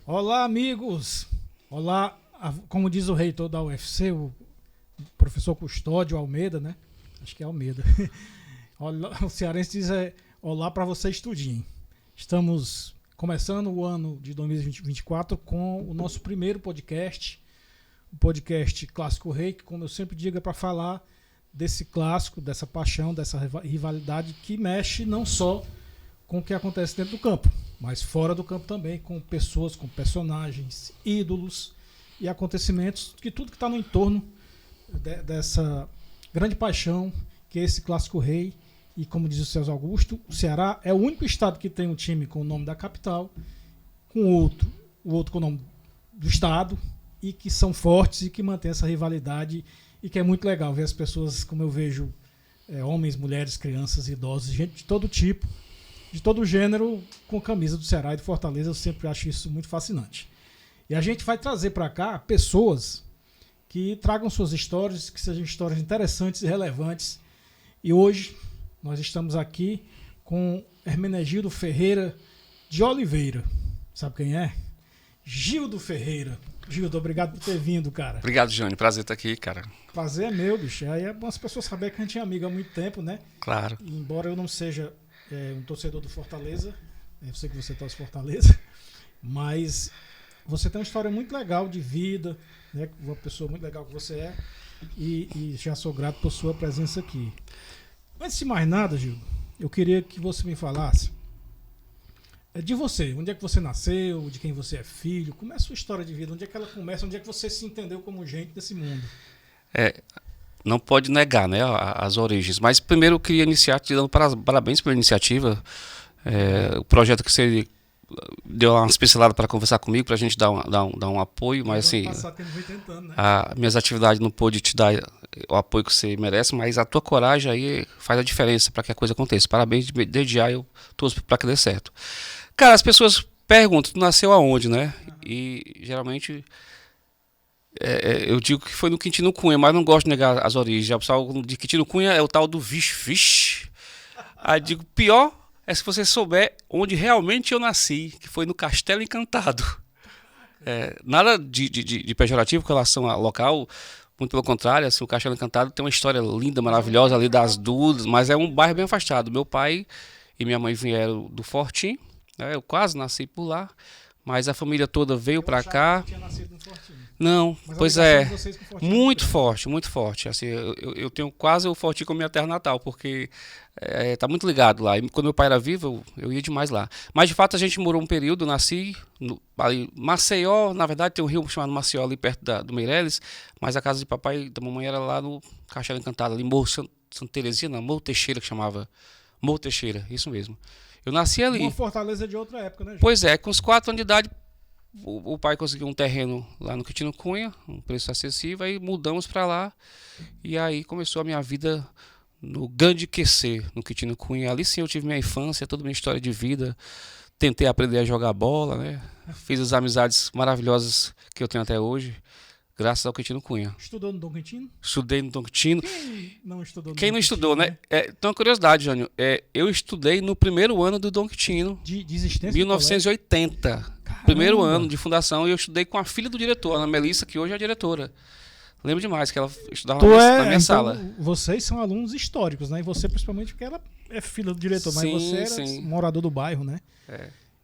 Olá, amigos! Olá, como diz o reitor da UFC, o professor Custódio Almeida, né? Acho que é Almeida. O cearense diz olá para vocês tudinho. Estamos começando o ano de 2024 com o nosso primeiro podcast, o podcast Clássico Rei, que, como eu sempre digo, é para falar desse clássico, dessa paixão, dessa rivalidade que mexe não só com o que acontece dentro do campo, mas fora do campo também, com pessoas, com personagens, ídolos e acontecimentos, que tudo que está no entorno dessa grande paixão que é esse Clássico Rei. E como diz o Celso Augusto, o Ceará é o único estado que tem um time com o nome da capital, com o outro com o nome do estado, e que são fortes e que mantém essa rivalidade, e que é muito legal ver as pessoas, como eu vejo, homens, mulheres, crianças, idosos, gente de todo tipo, de todo gênero, com camisa do Ceará e do Fortaleza. Eu sempre acho isso muito fascinante. E a gente vai trazer para cá pessoas que tragam suas histórias, que sejam histórias interessantes e relevantes. E hoje nós estamos aqui com Hermenegildo Ferreira de Oliveira. Sabe quem é? Gildo Ferreira. Gildo, obrigado por ter vindo, cara. Obrigado, Johnny. Prazer estar aqui, cara. Prazer é meu, bicho. Aí é bom as pessoas saberem que a gente é amigo há muito tempo, né? Claro. E embora eu não seja um torcedor do Fortaleza, eu sei que você torce Fortaleza, mas você tem uma história muito legal de vida, né? Uma pessoa muito legal que você é, e já sou grato por sua presença aqui. Antes de mais nada, Gil, eu queria que você me falasse de você. Onde é que você nasceu, de quem você é filho, como é a sua história de vida, onde é que ela começa, onde é que você se entendeu como gente desse mundo? Não pode negar, né, as origens. Mas primeiro eu queria iniciar te dando parabéns pela iniciativa. O projeto que você deu umas pinceladas para conversar comigo, para a gente dar um apoio, mas assim, Tentando, né? minhas atividades não pôde te dar o apoio que você merece, mas a tua coragem aí faz a diferença para que a coisa aconteça. Parabéns, desde já eu torço para que dê certo. Cara, as pessoas perguntam, tu nasceu aonde, né? E geralmente eu digo que foi no Quintino Cunha, mas não gosto de negar as origens. O pessoal de Quintino Cunha é o tal do vixe. Aí digo, pior é se você souber onde realmente eu nasci, que foi no Castelo Encantado. Nada de pejorativo com relação ao local, muito pelo contrário, assim, o Castelo Encantado tem uma história linda, maravilhosa ali das Dudas, mas é um bairro bem afastado. Meu pai e minha mãe vieram do Fortim, né? Eu quase nasci por lá, mas a família toda veio para cá. Tinha nascido no Fortinho. Não, Mas pois a ligação é, de vocês com o Fortinho muito grande. forte, muito forte. Assim, eu tenho quase o Fortim como minha terra natal, porque tá muito ligado lá. E quando meu pai era vivo, eu ia demais lá. Mas de fato a gente morou um período, eu nasci ali, Maceió, na verdade tem um rio chamado Maceió ali perto do Meireles, mas a casa de papai e da mamãe era lá no Castelo Encantado, ali Morro Santa Terezinha, não, Morro Teixeira que chamava. Morro Teixeira, isso mesmo. Eu nasci ali. Uma Fortaleza de outra época, né, Gil? Pois é, com os 4 anos de idade, o pai conseguiu um terreno lá no Quintino Cunha, um preço acessível, aí mudamos para lá. E aí começou a minha vida no Grande QC, no Quintino Cunha. Ali sim eu tive minha infância, toda minha história de vida. Tentei aprender a jogar bola, né? Fiz as amizades maravilhosas que eu tenho até hoje, graças ao Quintino Cunha. Estudou no Dom Quintino? Estudei no Dom Quintino. Quem não estudou no Quem Dom não Quintino, estudou, né? Tem uma curiosidade, Jânio. Eu estudei no primeiro ano do Dom Quintino, De existência? 1980. Caramba. Primeiro ano de fundação, e eu estudei com a filha do diretor, Ana Melissa, que hoje é a diretora. Lembro demais que ela estudava na minha então, sala. Vocês são alunos históricos, né? E você principalmente porque ela é filha do diretor, mas Sim, você era sim. morador do bairro, né?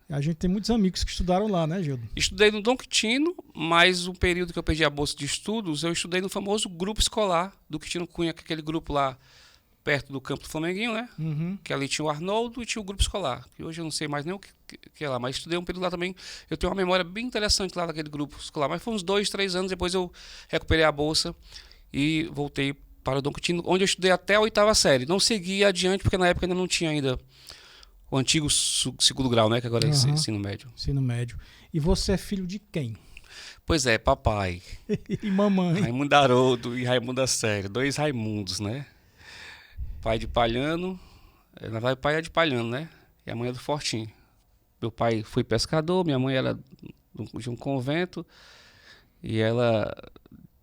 A gente tem muitos amigos que estudaram lá, né, Gildo? Estudei no Dom Quintino, mas o período que eu perdi a bolsa de estudos, eu estudei no famoso grupo escolar do Quintino Cunha, que é aquele grupo lá perto do campo do Flamenguinho, né? Uhum. Que ali tinha o Arnoldo e tinha o grupo escolar. Que hoje eu não sei mais nem o que é lá, mas estudei um período lá também. Eu tenho uma memória bem interessante lá daquele grupo escolar, mas foi uns 2, 3 anos depois eu recuperei a bolsa e voltei para o Dom Quintino, onde eu estudei até a 8ª série. Não segui adiante, porque na época ainda não tinha ainda o antigo segundo grau, né? Que agora é ensino médio. Ensino médio. E você é filho de quem? Pois é, papai. E mamãe? Raimundo Haroldo e Raimundo da Série. 2 Raimundos, né? Pai de Palhano. Na verdade, o pai é de Palhano, né? E a mãe é do Fortim. Meu pai foi pescador, minha mãe era de um convento. E ela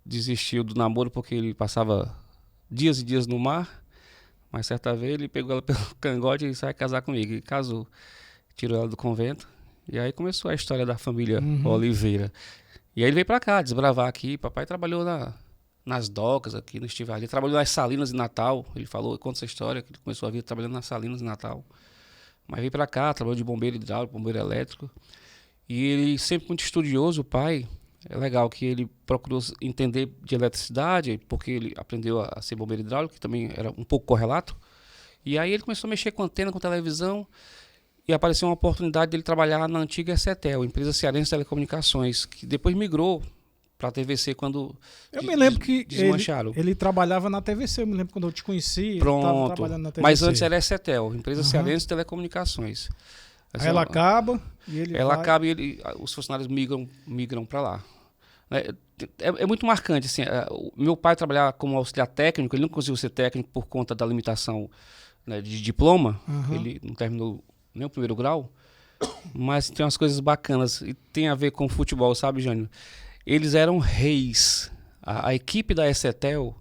desistiu do namoro porque ele passava dias e dias no mar. Mas certa vez ele pegou ela pelo cangote e saiu casar comigo. E casou. Tirou ela do convento. E aí começou a história da família Oliveira. E aí ele veio pra cá, desbravar aqui. Papai trabalhou nas docas aqui no Estivali. Ele trabalhou nas Salinas de Natal. Ele falou, conta essa história, que ele começou a vida trabalhando nas Salinas de Natal. Mas veio pra cá, trabalhou de bombeiro hidráulico, bombeiro elétrico. E ele sempre muito estudioso, o pai. É legal que ele procurou entender de eletricidade, porque ele aprendeu a ser bombeiro hidráulico, que também era um pouco correlato. E aí ele começou a mexer com antena, com televisão, e apareceu uma oportunidade dele trabalhar na antiga Cetel, empresa cearense de telecomunicações, que depois migrou para a TVC quando eu me lembro que desmancharam. Ele trabalhava na TVC, eu me lembro quando eu te conheci, Pronto. ele estava trabalhando na TVC. Mas antes era a Cetel, empresa cearense de telecomunicações. Aí ela acaba e ele acaba e os funcionários migram para lá. É muito marcante. Assim, o meu pai trabalhava como auxiliar técnico, ele não conseguiu ser técnico por conta da limitação, né, de diploma. Ele não terminou nem o primeiro grau. Mas tem umas coisas bacanas e tem a ver com futebol, sabe, Jânio? Eles eram reis. A equipe da Excetel,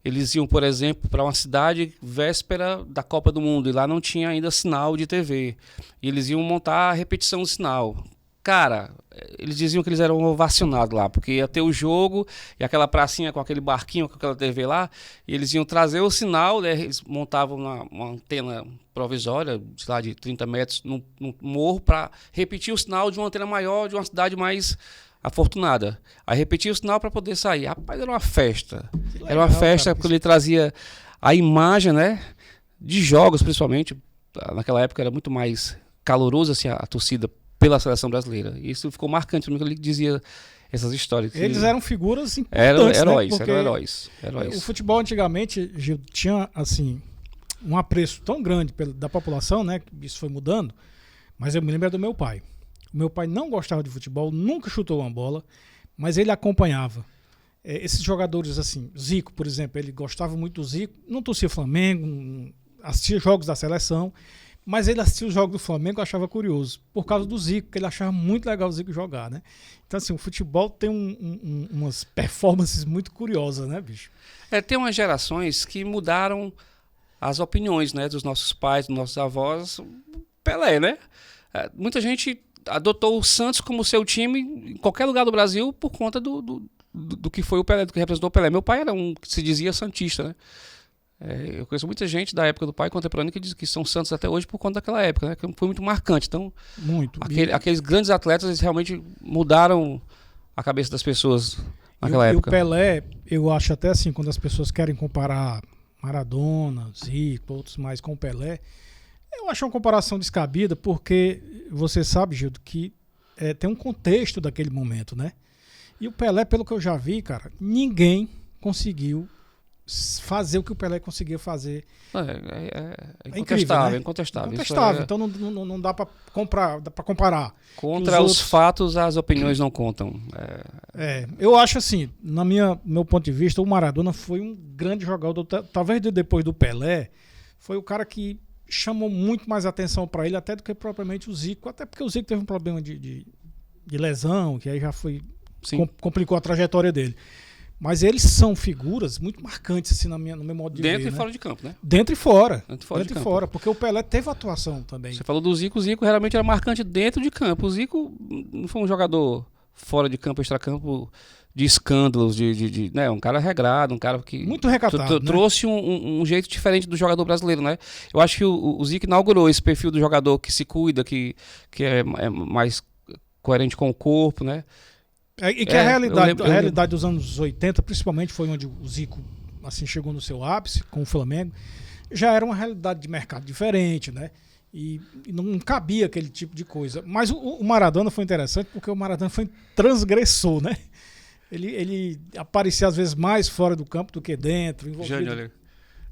eles iam, por exemplo, para uma cidade véspera da Copa do Mundo e lá não tinha ainda sinal de TV. E eles iam montar a repetição do sinal. Cara, eles diziam que eles eram ovacionados lá, porque ia ter o jogo e aquela pracinha com aquele barquinho, com aquela TV lá, e eles iam trazer o sinal, né, eles montavam uma antena provisória, sei lá, de 30 metros no morro, para repetir o sinal de uma antena maior, de uma cidade mais afortunada. Aí repetia o sinal para poder sair. Rapaz, era uma festa. Legal, era uma festa, cara, porque ele trazia a imagem, né, de jogos, principalmente. Naquela época era muito mais caloroso assim, a torcida pela seleção brasileira. E isso ficou marcante, porque ele dizia essas histórias. Eles eram figuras importantes, eram heróis, né? eram heróis. O futebol antigamente, Gil, tinha assim um apreço tão grande da população, né? Que isso foi mudando. Mas eu me lembro do meu pai. O meu pai não gostava de futebol, nunca chutou uma bola, mas ele acompanhava. Esses jogadores assim, Zico, por exemplo, ele gostava muito do Zico, não torcia Flamengo, não assistia jogos da seleção, mas ele assistia os jogos do Flamengo e achava curioso, por causa do Zico, que ele achava muito legal o Zico jogar, né? Então, assim, o futebol tem umas performances muito curiosas, né, bicho? Tem umas gerações que mudaram as opiniões, né, dos nossos pais, dos nossos avós. Pelé, né? Muita gente adotou o Santos como seu time em qualquer lugar do Brasil por conta do que foi o Pelé, do que representou o Pelé. Meu pai era que se dizia santista, né? Eu conheço muita gente da época do pai contemporâneo que diz que são santos até hoje por conta daquela época, né? Que foi muito marcante. Então, aqueles grandes atletas, eles realmente mudaram a cabeça das pessoas naquela época. E o Pelé, eu acho até assim, quando as pessoas querem comparar Maradona, Zico, outros mais com o Pelé, eu acho uma comparação descabida, porque você sabe, Gildo, que tem um contexto daquele momento, né? E o Pelé, pelo que eu já vi, cara, ninguém conseguiu fazer o que o Pelé conseguia fazer. É incontestável, incrível, né? Incontestável. Então não dá para comparar. Contra os fatos, as opiniões não contam. Eu acho assim, no meu ponto de vista, o Maradona foi um grande jogador. Talvez depois do Pelé, foi o cara que chamou muito mais atenção para ele até do que propriamente o Zico. Até porque o Zico teve um problema de lesão, que aí já foi complicou a trajetória dele. Mas eles são figuras muito marcantes assim, no meu modo de ver. Dentro e fora de campo, né? Dentro e fora. Dentro e fora, porque o Pelé teve atuação também. Você falou do Zico, o Zico realmente era marcante dentro de campo. O Zico não foi um jogador fora de campo, extracampo, de escândalos, né? Um cara regrado, um cara que muito recatado, trouxe um jeito diferente do jogador brasileiro, né? Eu acho que o Zico inaugurou esse perfil do jogador que se cuida, que é mais coerente com o corpo, né? E que a realidade dos anos 80, principalmente, foi onde o Zico assim, chegou no seu ápice com o Flamengo, já era uma realidade de mercado diferente, né? E não cabia aquele tipo de coisa. Mas o Maradona foi interessante porque o Maradona foi transgressor, né? Ele aparecia às vezes mais fora do campo do que dentro. Jânio, olha,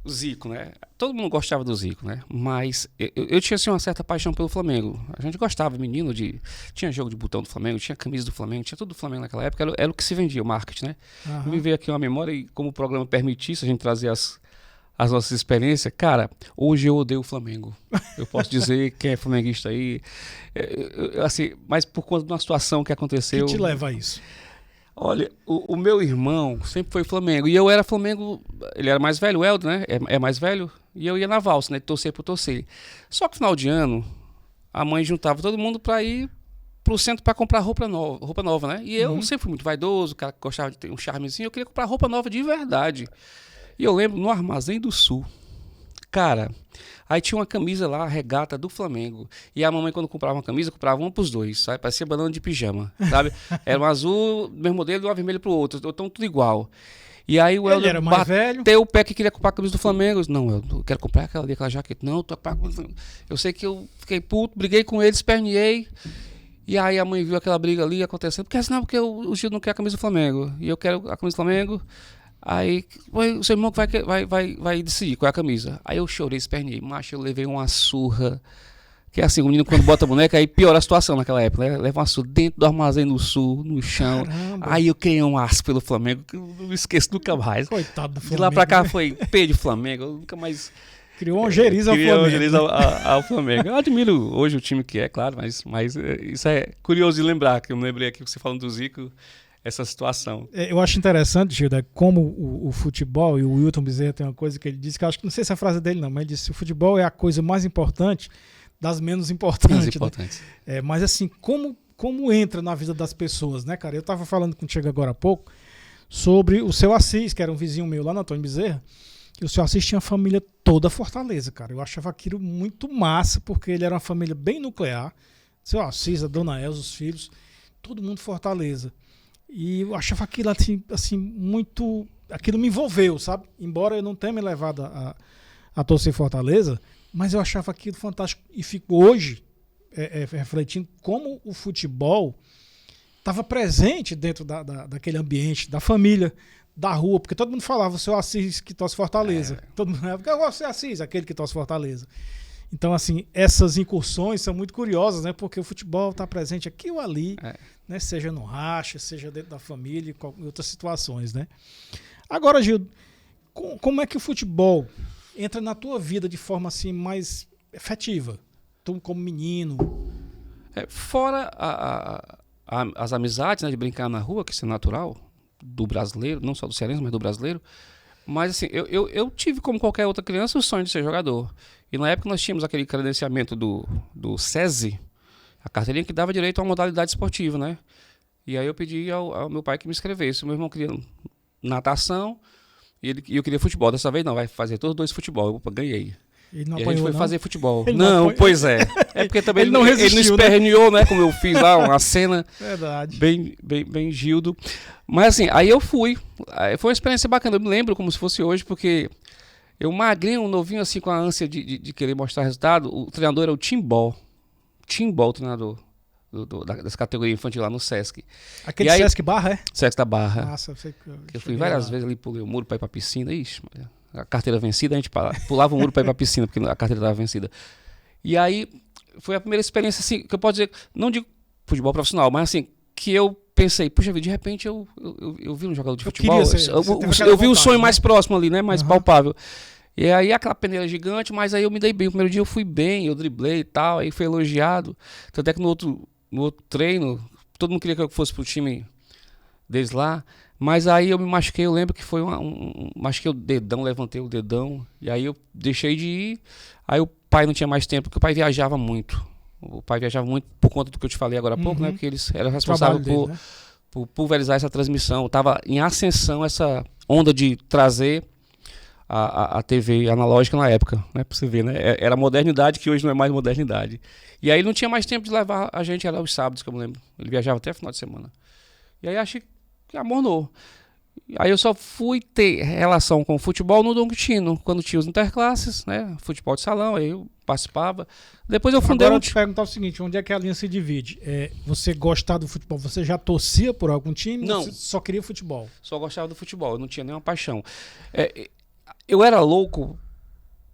o Zico, né? Todo mundo gostava do Zico, né? Mas eu tinha assim, uma certa paixão pelo Flamengo. A gente gostava, menino, tinha jogo de botão do Flamengo, tinha camisa do Flamengo, tinha tudo do Flamengo naquela época. Era o que se vendia, o marketing, né? Me veio aqui uma memória e como o programa permitisse a gente trazer as nossas experiências, cara, hoje eu odeio o Flamengo. Eu posso dizer quem é flamenguista aí, assim, mas por conta de uma situação que aconteceu. O que te leva a isso? Olha, o meu irmão sempre foi Flamengo. E eu era Flamengo, ele era mais velho, o Helder, né? É mais velho. E eu ia na valsa, né? De torcer por torcer. Só que no final de ano, a mãe juntava todo mundo pra ir pro centro para comprar roupa nova, né? E eu sempre fui muito vaidoso, o cara que gostava de ter um charmezinho, eu queria comprar roupa nova de verdade. E eu lembro no Armazém do Sul, cara, aí tinha uma camisa lá, regata do Flamengo. E a mamãe, quando comprava uma camisa, comprava uma pros dois, sabe? Parecia banana de pijama, sabe? Era um azul do mesmo modelo e um vermelho pro outro, então tudo igual. E aí o Helder bateu o pé que queria comprar a camisa do Flamengo. Eu disse, não, eu quero comprar aquela jaqueta. Não, tô comprando. Eu sei que eu fiquei puto, briguei com ele, esperneei. E aí a mãe viu aquela briga ali acontecendo. Porque o Gil não quer a camisa do Flamengo. E eu quero a camisa do Flamengo. Aí o seu irmão que vai decidir qual é a camisa. Aí eu chorei, esperneei. Macho, eu levei uma surra. Que é assim, o menino quando bota a boneca, aí piora a situação naquela época, né? Leva uma surra dentro do Armazém do Sul, no chão. Caramba. Aí eu criei um aço pelo Flamengo, que eu não esqueço nunca mais. Coitado do Flamengo. De lá pra cá foi P de Flamengo, eu nunca mais... Criou uma ongeriza ao Flamengo. Ongeriza ao Flamengo. Eu admiro hoje o time que é, claro, mas isso é curioso de lembrar, que eu me lembrei aqui, você falando do Zico, essa situação. Eu acho interessante, Gilda, como o futebol, e o Wilton Bezerra tem uma coisa que ele disse, que eu acho que não sei se é a frase dele não, mas ele disse, o futebol é a coisa mais importante das menos importantes. Né? Mas assim, como entra na vida das pessoas, né, cara? Eu tava falando contigo agora há pouco sobre o seu Assis, que era um vizinho meu lá no Antônio Bezerra, que o seu Assis tinha a família toda Fortaleza, cara. Eu achava aquilo muito massa, porque ele era uma família bem nuclear. Seu Assis, a dona Elza, os filhos, todo mundo Fortaleza. E eu achava aquilo assim muito... Aquilo me envolveu, sabe? Embora eu não tenha me levado a torcer Fortaleza, mas eu achava aquilo fantástico e fico hoje refletindo como o futebol estava presente dentro daquele ambiente, da família, da rua, porque todo mundo falava, o seu Assis que torce Fortaleza. Todo mundo falava, eu gosto do Assis, aquele que torce Fortaleza. Então, assim, essas incursões são muito curiosas, né? Porque o futebol está presente aqui ou ali, né? Seja no racha, seja dentro da família, em outras situações, né? Agora, Gil, como é que o futebol entra na tua vida de forma assim mais efetiva? Tu como menino. Fora as amizades, né, de brincar na rua, que isso é natural, do brasileiro, não só do cearense, mas do brasileiro. Mas assim, eu tive, como qualquer outra criança, o sonho de ser jogador. E na época nós tínhamos aquele credenciamento do SESI, a carteirinha que dava direito a uma modalidade esportiva, né? E aí eu pedi ao meu pai que me inscrevesse. O meu irmão queria natação e eu queria futebol. Dessa vez não, vai fazer todos dois futebol. Eu ganhei. E a gente foi fazer futebol. Não, pois é. É porque também ele não esperneou, né? Como eu fiz lá, uma cena. Verdade. Bem Gildo. Mas assim, aí eu fui. Aí foi uma experiência bacana. Eu me lembro como se fosse hoje, porque eu magrinho, um novinho, assim, com a ânsia de querer mostrar resultado. O treinador era o Timbó. Timbó, o treinador das categorias infantil lá no Sesc. Aquele aí, Sesc Barra, é? Sesc da Barra. Nossa, eu sei que eu fui várias vezes ali, pulei o muro para ir pra piscina. Ixi, a carteira vencida, a gente pulava o muro para ir pra piscina, porque a carteira estava vencida. E aí, foi a primeira experiência, assim, que eu posso dizer, não digo futebol profissional, mas assim, que eu pensei, puxa vida, de repente eu vi um jogador de futebol, eu vi o sonho mais próximo ali, né, mais palpável. E aí aquela peneira gigante, mas aí eu me dei bem. O primeiro dia eu fui bem, eu driblei e tal, aí fui elogiado. Tanto é que no outro treino, todo mundo queria que eu fosse pro time deles lá. Mas aí eu me machuquei, eu lembro que foi machuquei o dedão, levantei o dedão, e aí eu deixei de ir. Aí o pai não tinha mais tempo, porque o pai viajava muito. O pai viajava muito por conta do que eu te falei agora há pouco, né? Porque eles eram responsáveis por pulverizar essa transmissão. Estava em ascensão essa onda de trazer a TV analógica na época, né? Pra você ver, né? Era modernidade que hoje não é mais modernidade. E aí ele não tinha mais tempo de levar a gente, era os sábados, que eu me lembro. Ele viajava até final de semana. E aí achei que amornou. Aí eu só fui ter relação com o futebol no Dom Quintino, quando tinha os interclasses, né? Futebol de salão, aí eu participava. Depois eu fundei... Agora eu te perguntar o seguinte, onde é que a linha se divide? Você gostar do futebol, você já torcia por algum time? Não. Você só queria futebol? Só gostava do futebol, eu não tinha nenhuma paixão. Eu era louco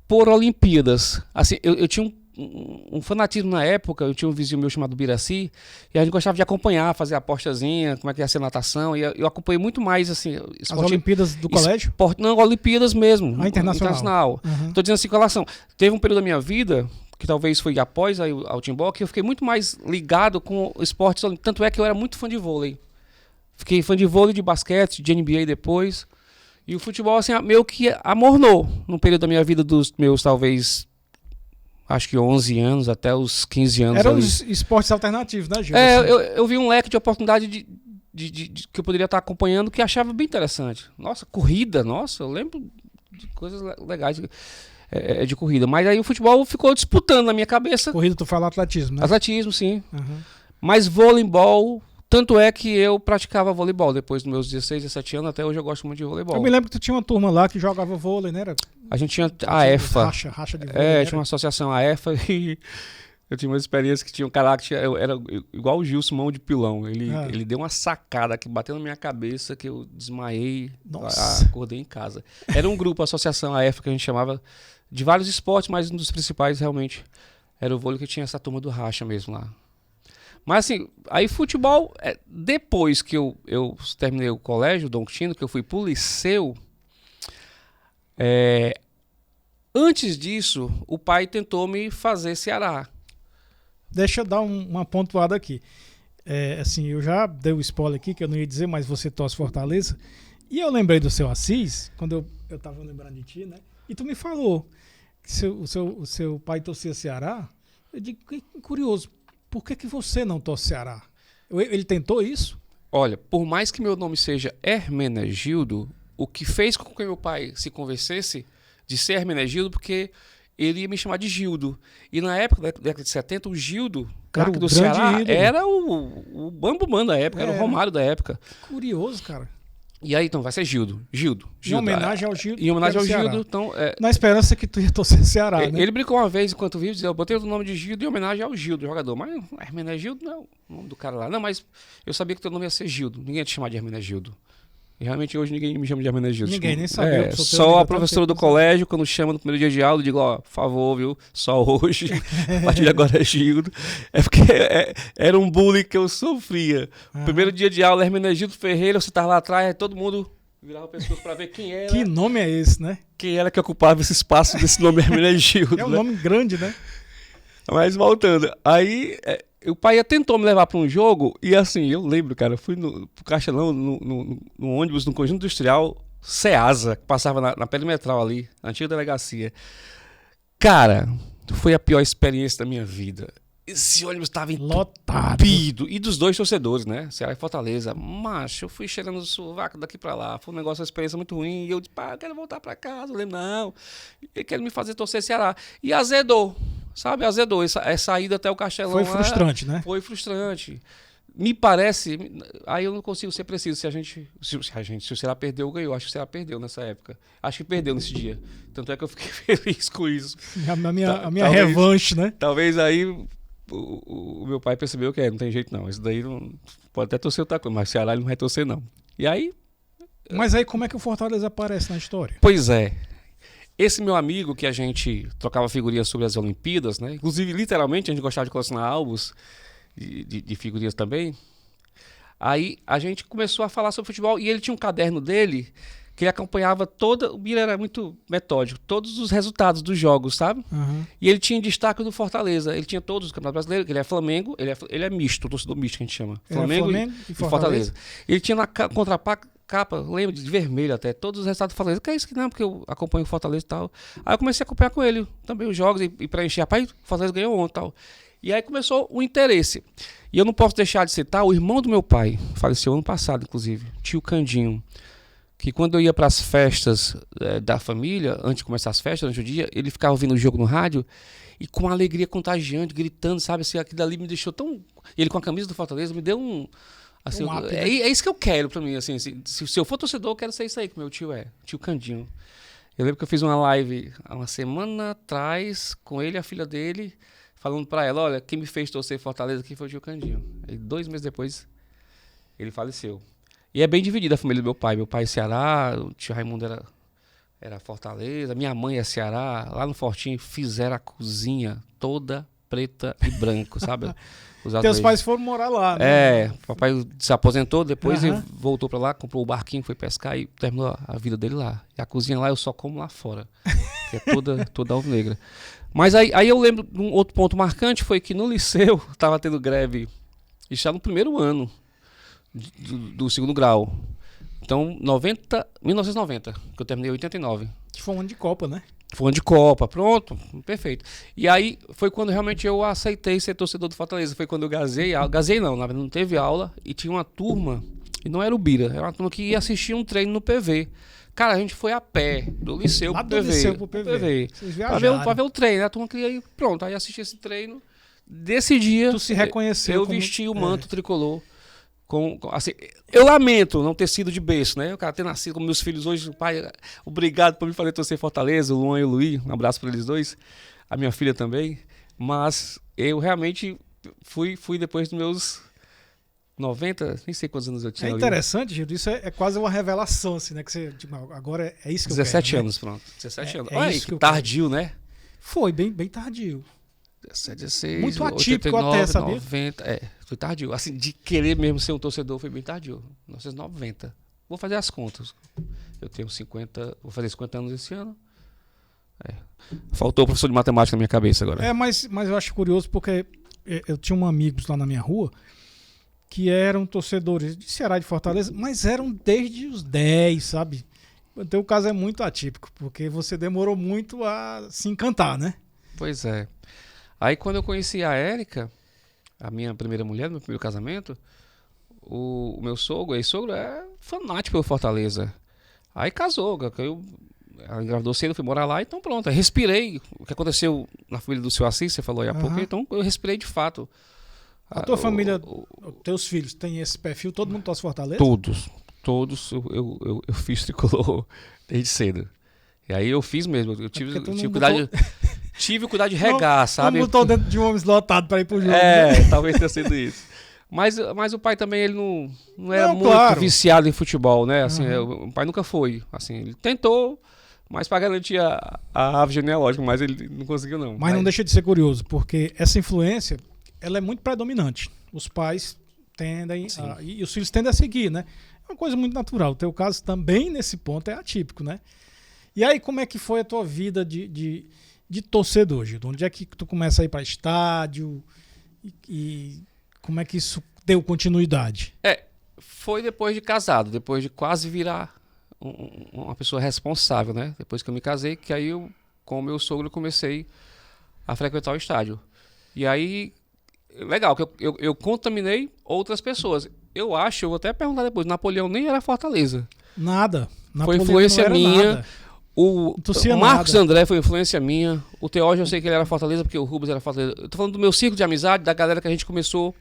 por Olimpíadas. Assim, eu tinha um fanatismo na época. Eu tinha um vizinho meu chamado Biraci, e a gente gostava de acompanhar, fazer apostazinha, como é que ia ser natação. E eu acompanhei muito mais assim, as Olimpíadas do colégio? Não, Olimpíadas mesmo. Internacional. Tô dizendo assim, com relação. Teve um período da minha vida, que talvez foi após aí ao Timbó, que eu fiquei muito mais ligado com esportes olímpicos. Tanto é que eu era muito fã de vôlei. Fiquei fã de vôlei, de basquete, de NBA depois. E o futebol, assim, meio que amornou num período da minha vida, dos meus, talvez, acho que 11 anos, até os 15 anos. Eram ali. os esportes alternativos, né, Gil? É, Assim. eu vi um leque de oportunidade que eu poderia estar acompanhando que achava bem interessante. Nossa, corrida, nossa, eu lembro de coisas legais de corrida. Mas aí o futebol ficou disputando na minha cabeça. Corrida, tu fala atletismo, né? Atletismo, sim. Uhum. Mas voleibol, tanto é que eu praticava voleibol depois dos meus 16, 17 anos, até hoje eu gosto muito de voleibol. Eu me lembro que tu tinha uma turma lá que jogava vôlei, né? A gente tinha a EFA. Racha de vôlei. Tinha uma associação, a EFA, e eu tinha uma experiência que tinha um cara que era igual o Gilson, mão de pilão. Ele deu uma sacada que bateu na minha cabeça, que eu desmaiei, acordei em casa. Era um grupo, a associação, a EFA, que a gente chamava de vários esportes, mas um dos principais realmente era o vôlei, que tinha essa turma do racha mesmo lá. Mas assim, aí futebol, depois que eu terminei o colégio, Dom Quintino, que eu fui pro liceu, antes disso, o pai tentou me fazer Ceará. Deixa eu dar uma pontuada aqui. Assim, eu já dei o spoiler aqui, que eu não ia dizer, mas você torce Fortaleza. E eu lembrei do seu Assis, quando eu tava lembrando de ti, né? E tu me falou que o seu pai torcia Ceará. Eu digo, que curioso. Por que você não torce Ceará? Ele tentou isso? Olha, por mais que meu nome seja Hermenegildo, o que fez com que meu pai se convencesse de ser Hermenegildo, porque ele ia me chamar de Gildo. E na época, da década de 70, o Gildo, craque do Ceará, ídolo. Era o bambumã da época, era o Romário da época. Curioso, cara. E aí, então, vai ser Gildo. Em homenagem ao Gildo. Em homenagem ao Gildo, então... Na esperança que tu ia torcer Ceará, né? Ele brincou uma vez, enquanto vivo, dizia, eu botei o nome de Gildo em homenagem ao Gildo, jogador. Mas Hermenegildo não é o nome do cara lá. Não, mas eu sabia que teu nome ia ser Gildo. Ninguém ia te chamar de Hermenegildo. E realmente hoje ninguém me chama de Hermenegildo. Ninguém nem sabia. Só a professora do colégio, quando chama no primeiro dia de aula, eu digo, ó, por favor, viu, só hoje, a partir de agora é Gildo. É porque era um bullying que eu sofria. Primeiro dia de aula, Hermenegildo Ferreira, você tava lá atrás, todo mundo virava pessoas para ver quem era. Que nome é esse, né? Quem era que ocupava esse espaço desse nome Hermenegildo. É um nome grande, né? Mas voltando, aí... o pai tentou me levar para um jogo e assim, eu lembro, cara, eu fui pro Castelão, no ônibus, no Conjunto Industrial Ceasa, que passava na perimetral ali, na antiga delegacia. Cara, foi a pior experiência da minha vida. Esse ônibus estava entupido. E dos dois torcedores, né? Ceará e Fortaleza. Macho, eu fui cheirando o sovaco daqui pra lá. Foi um negócio, uma experiência muito ruim. E eu disse, pá, eu quero voltar pra casa. Eu lembro, não. Ele quer me fazer torcer Ceará. E azedou. Sabe, azedou. Essa ida até o Castelão. Foi frustrante, né? Foi frustrante. Me parece. Aí eu não consigo ser preciso. Se o Ceará perdeu ou ganhou. Acho que o Ceará perdeu nessa época. Acho que perdeu nesse dia. Tanto é que eu fiquei feliz com isso. A minha revanche, né? Talvez aí o meu pai percebeu que não tem jeito não. Isso daí não, pode até torcer outra coisa, mas o Ceará ele não vai torcer não. E aí. Mas aí como é que o Fortaleza aparece na história? Pois é. Esse meu amigo que a gente trocava figurinhas sobre as Olimpíadas, né? Inclusive, literalmente, a gente gostava de colecionar álbuns de figurinhas também. Aí a gente começou a falar sobre futebol e ele tinha um caderno dele que ele acompanhava o Bira era muito metódico, todos os resultados dos jogos, sabe? Uhum. E ele tinha destaque do Fortaleza. Ele tinha todos os campeonatos brasileiros, ele é Flamengo, ele é misto, torcedor misto que a gente chama. Flamengo e Fortaleza. Ele tinha na capa, lembro, de vermelho até, todos os resultados do Fortaleza. Que é isso que não, porque eu acompanho o Fortaleza e tal. Aí eu comecei a acompanhar com ele também os jogos e preencher. Rapaz, o Fortaleza ganhou ontem e tal. E aí começou o interesse. E eu não posso deixar de citar o irmão do meu pai, faleceu ano passado, inclusive, tio Candinho, que quando eu ia para as festas da família, antes de começar as festas, durante o dia, ele ficava ouvindo o jogo no rádio e com uma alegria contagiante, gritando, sabe, assim, aquilo ali me deixou tão... Ele com a camisa do Fortaleza me deu um... Assim, é isso que eu quero pra mim, assim, se eu for torcedor, eu quero ser isso aí que meu tio tio Candinho. Eu lembro que eu fiz uma live há uma semana atrás com ele e a filha dele, falando pra ela, olha, quem me fez torcer Fortaleza aqui foi o tio Candinho. E 2 meses depois, ele faleceu. E é bem dividida a família do meu pai. Meu pai é Ceará, o tio Raimundo era Fortaleza, minha mãe é Ceará. Lá no Fortinho fizeram a cozinha toda preta e branco, sabe? Teus pais foram morar lá, né? Papai se aposentou, depois ele voltou pra lá, comprou o barquinho, foi pescar e terminou a vida dele lá. E a cozinha lá eu só como lá fora, que é toda alvinegra. Mas aí eu lembro de um outro ponto marcante, foi que no liceu estava tendo greve, e já no primeiro ano do 2º grau. Então, 1990, que eu terminei em 89. Que foi um ano de Copa, né? Foi um ano de Copa, pronto, perfeito. E aí foi quando realmente eu aceitei ser torcedor do Fortaleza. Foi quando eu gazei não, na verdade não teve aula, e tinha uma turma, e não era o Bira, era uma turma que ia assistir um treino no PV. Cara, a gente foi a pé, do Liceu pro PV. Do Liceu pro PV. Vocês pra ver o treino, né? A turma queria ir, pronto, aí assisti esse treino. Desse dia, tu se reconheceu eu vesti o manto tricolor. Assim, eu lamento não ter sido de berço, né? O cara ter nascido com meus filhos hoje, o pai, obrigado por me fazer torcer Fortaleza, o Luan e o Luí, um abraço para eles dois, a minha filha também, mas eu realmente fui depois dos meus 90, nem sei quantos anos eu tinha. É interessante, Gildo, isso é quase uma revelação, assim, né? Que você, tipo, agora é isso que 17 eu quero, anos, né? Pronto. 17 anos. Olha aí, que tardio, né? Foi, bem tardio. 16, muito atípico 89, até, sabia? 90, foi tardio. Assim, de querer mesmo ser um torcedor foi bem tardio. 1990. Vou fazer as contas. Eu tenho 50, vou fazer 50 anos esse ano. Faltou o professor de matemática na minha cabeça agora. Mas eu acho curioso porque eu tinha amigos lá na minha rua que eram torcedores de Ceará e de Fortaleza, mas eram desde os 10, sabe? Então o caso é muito atípico, porque você demorou muito a se encantar, né? Pois é. Aí quando eu conheci a Érica, a minha primeira mulher, no meu primeiro casamento, o meu sogro, ex-sogro, é fanático pelo Fortaleza. Aí casou, ela engravidou cedo, fui morar lá, então pronto. Eu respirei o que aconteceu na família do seu Assis, você falou aí há pouco, então eu respirei de fato. A tua família, teus filhos, tem esse perfil? Todo mundo torce Fortaleza? Todos eu fiz tricolor desde cedo. E aí eu fiz mesmo, eu tive cuidado de regar, sabe? Não botou dentro de um homem lotado para ir pro jogo. Talvez tenha sido isso. Mas o pai também, ele não era muito viciado em futebol, né? Assim, o pai nunca foi. Assim, ele tentou, mas para garantir a árvore genealógica, mas ele não conseguiu não. Mas não deixa de ser curioso, porque essa influência, ela é muito predominante. Os pais tendem e os filhos tendem a seguir, né? É uma coisa muito natural. O teu caso também, nesse ponto, é atípico, né? E aí, como é que foi a tua vida de torcedor, Gildo? Onde é que tu começa a ir para estádio? E como é que isso deu continuidade? Foi depois de casado, depois de quase virar uma pessoa responsável, né? Depois que eu me casei, que aí eu, com o meu sogro, comecei a frequentar o estádio. E aí, legal, que eu contaminei outras pessoas. Eu vou até perguntar depois, Napoleão nem era Fortaleza. Nada. Foi influência minha. O Marcos André foi influência minha. O Teógeno eu sei que ele era Fortaleza, porque o Rubens era Fortaleza. Eu tô falando do meu círculo de amizade, da galera que a gente começou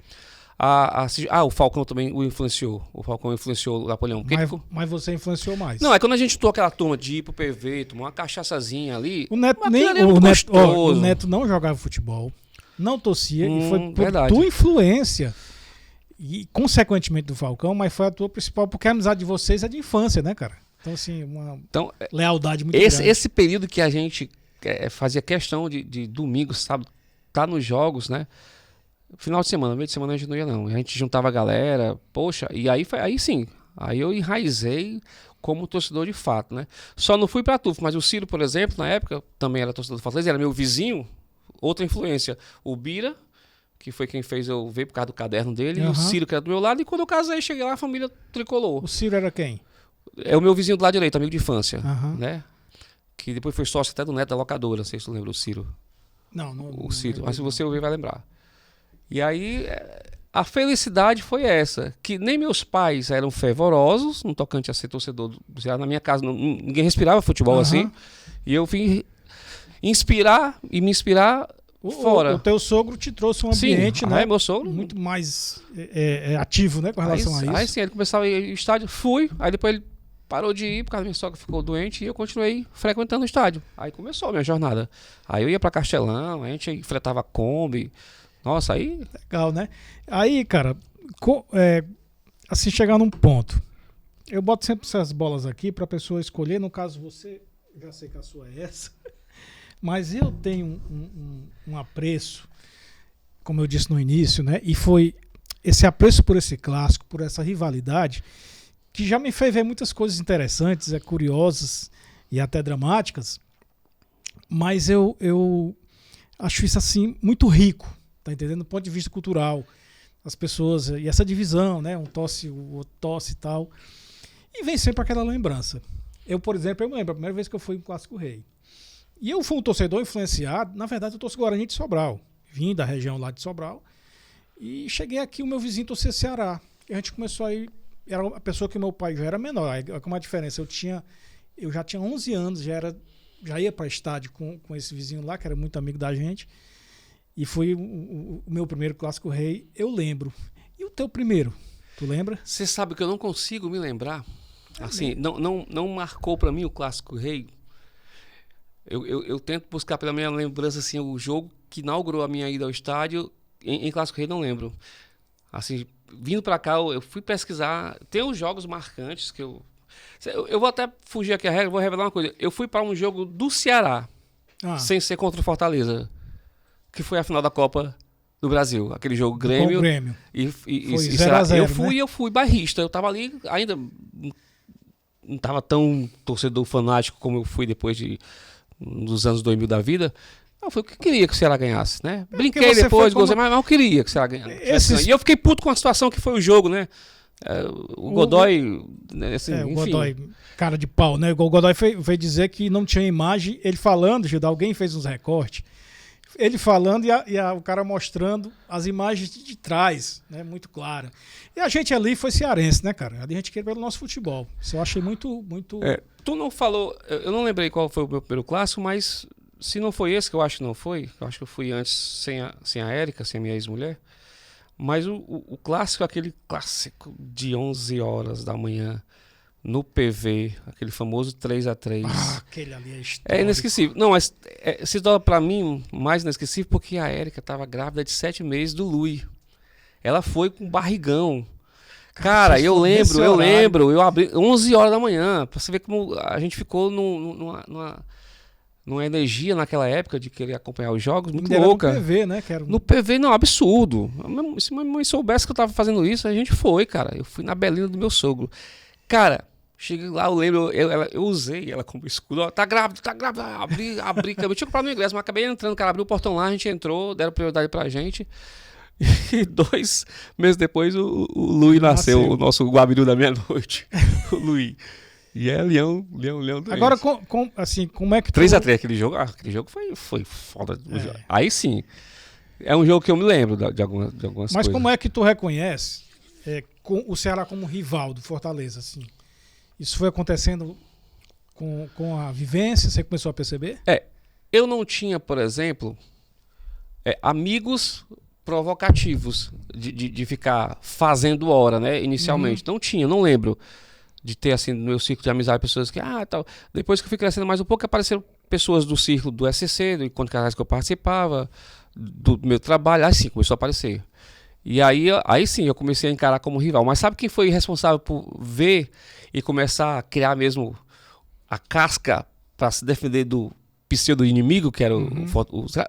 a assistir. O Falcão também o influenciou. O Falcão influenciou o Napoleão. Mas você influenciou mais. Não, é quando a gente toca aquela turma de ir pro PV, tomar uma cachaçazinha ali. O Neto o Neto não jogava futebol, não torcia, e foi por tua influência. E, consequentemente, do Falcão, mas foi a tua principal, porque a amizade de vocês é de infância, né, cara? Então, assim, uma lealdade muito grande. Esse período que a gente fazia questão de domingo, sábado, tá nos jogos, né? Final de semana, meio de semana a gente não ia, não. A gente juntava a galera, poxa, e aí sim. Aí eu enraizei como torcedor de fato, né? Só não fui pra Tufo, mas o Ciro, por exemplo, na época, também era torcedor do Fortaleza, era meu vizinho, outra influência. O Bira, que foi quem fez eu ver por causa do caderno dele, e o Ciro, que era do meu lado, e quando eu casei, cheguei lá, a família tricolor. O Ciro era quem? É o meu vizinho do lado direito, amigo de infância, né? Que depois foi sócio até do neto da locadora, não sei se tu lembra, o Ciro. Não. O Ciro, mas se você ouvir vai lembrar. E aí, a felicidade foi essa, que nem meus pais eram fervorosos, no tocante a ser torcedor do Ceará. Na minha casa, ninguém respirava futebol assim, e eu vim me inspirar fora. O teu sogro te trouxe um ambiente, né? Meu sogro. Muito mais ativo, né, com relação a isso. Aí sim, ele começava a ir ao estádio, fui, aí depois ele parou de ir, porque a minha sogra ficou doente, e eu continuei frequentando o estádio. Aí começou a minha jornada. Aí eu ia pra Castelão, a gente enfrentava a Kombi. Nossa, aí... Legal, né? Aí, cara, assim, chegar num ponto. Eu boto sempre essas bolas aqui pra pessoa escolher. No caso, você, já sei que a sua é essa. Mas eu tenho um apreço, como eu disse no início, né? E foi esse apreço por esse clássico, por essa rivalidade, que já me fez ver muitas coisas interessantes, curiosas e até dramáticas. Mas eu acho isso, assim, muito rico, tá entendendo? Do ponto de vista cultural. As pessoas, e essa divisão, né? Um tosse, o outro tosse e tal. E vem sempre aquela lembrança. Eu, por exemplo, eu me lembro a primeira vez que eu fui em Clássico Rei. E eu fui um torcedor influenciado, na verdade eu torço Guarani de Sobral. Vim da região lá de Sobral. E cheguei aqui, o meu vizinho torcia Ceará. E a gente começou a ir, era a pessoa que meu pai já era menor. Aí, com uma diferença, eu já tinha 11 anos, já ia para estádio com esse vizinho lá, que era muito amigo da gente. E foi o meu primeiro Clássico Rei, eu lembro. E o teu primeiro, tu lembra? Você sabe que eu não consigo me lembrar. Assim, não marcou para mim o Clássico Rei. Eu tento buscar pela minha lembrança assim, o jogo que inaugurou a minha ida ao estádio. Em Clássico Rei não lembro. Assim, vindo para cá, eu fui pesquisar. Tem os jogos marcantes que eu vou até fugir aqui a regra, vou revelar uma coisa. Eu fui para um jogo do Ceará, sem ser contra o Fortaleza, que foi a final da Copa do Brasil. Aquele jogo Grêmio. E Ceará. Eu fui bairrista. Eu tava ali, ainda não tava tão torcedor fanático como eu fui depois dos anos 2000 da vida. Eu fui, eu queria que o Ceará ganhasse, né? Brinquei depois, gozei, mas eu queria que o Ceará ganhasse. E eu fiquei puto com a situação que foi o jogo, né? O Godoy, né, assim, o enfim. Godoy, cara de pau, né? O Godoy veio dizer que não tinha imagem, ele falando, Gilda, alguém fez uns recortes, ele falando e o cara mostrando as imagens de trás, né? Muito clara. E a gente ali foi cearense, né, cara? Ali a gente queria ver o nosso futebol. Isso eu achei muito... Tu não falou, eu não lembrei qual foi o meu primeiro clássico, mas se não foi esse, que eu acho que não foi, eu acho que eu fui antes sem a Érica, sem a minha ex-mulher. Mas o clássico, aquele clássico de 11 horas da manhã, no PV, aquele famoso 3-3. Aquele ali é histórico. É inesquecível. Não, mas se torna pra mim mais inesquecível porque a Érica estava grávida de 7 meses do Lui. Ela foi com barrigão. Cara, eu lembro, eu abri 11 horas da manhã, pra você ver como a gente ficou numa energia naquela época de querer acompanhar os jogos, muito louca. No PV, né? No PV, não, absurdo. Se minha mãe soubesse que eu tava fazendo isso, a gente foi, cara. Eu fui na Belina do meu sogro. Cara, cheguei lá, eu lembro, eu usei ela como escudo. Ó, tá grávida, abri. Eu tinha comprado no ingresso, mas acabei entrando, cara, abriu o portão lá, a gente entrou, deram prioridade pra gente. E 2 meses depois o Luiz nasceu, o nosso Guabiru da meia-noite. O Luiz. E é leão doente. Agora, assim, como é que 3-3, aquele jogo foi foda. Aí sim, é um jogo que eu me lembro de algumas coisas. Mas como é que tu reconhece o Ceará como rival do Fortaleza, assim? Isso foi acontecendo com a vivência, você começou a perceber? Eu não tinha, por exemplo, amigos provocativos de ficar fazendo hora, né, inicialmente. Não tinha, não lembro de ter, assim, no meu círculo de amizade, pessoas que, tal. Depois que eu fui crescendo mais um pouco, apareceram pessoas do círculo do SCC, do Encontro de Casais que eu participava, do meu trabalho, aí sim, começou a aparecer. E aí sim, eu comecei a encarar como rival. Mas sabe quem foi responsável por ver e começar a criar mesmo a casca para se defender do pseudo-inimigo, que era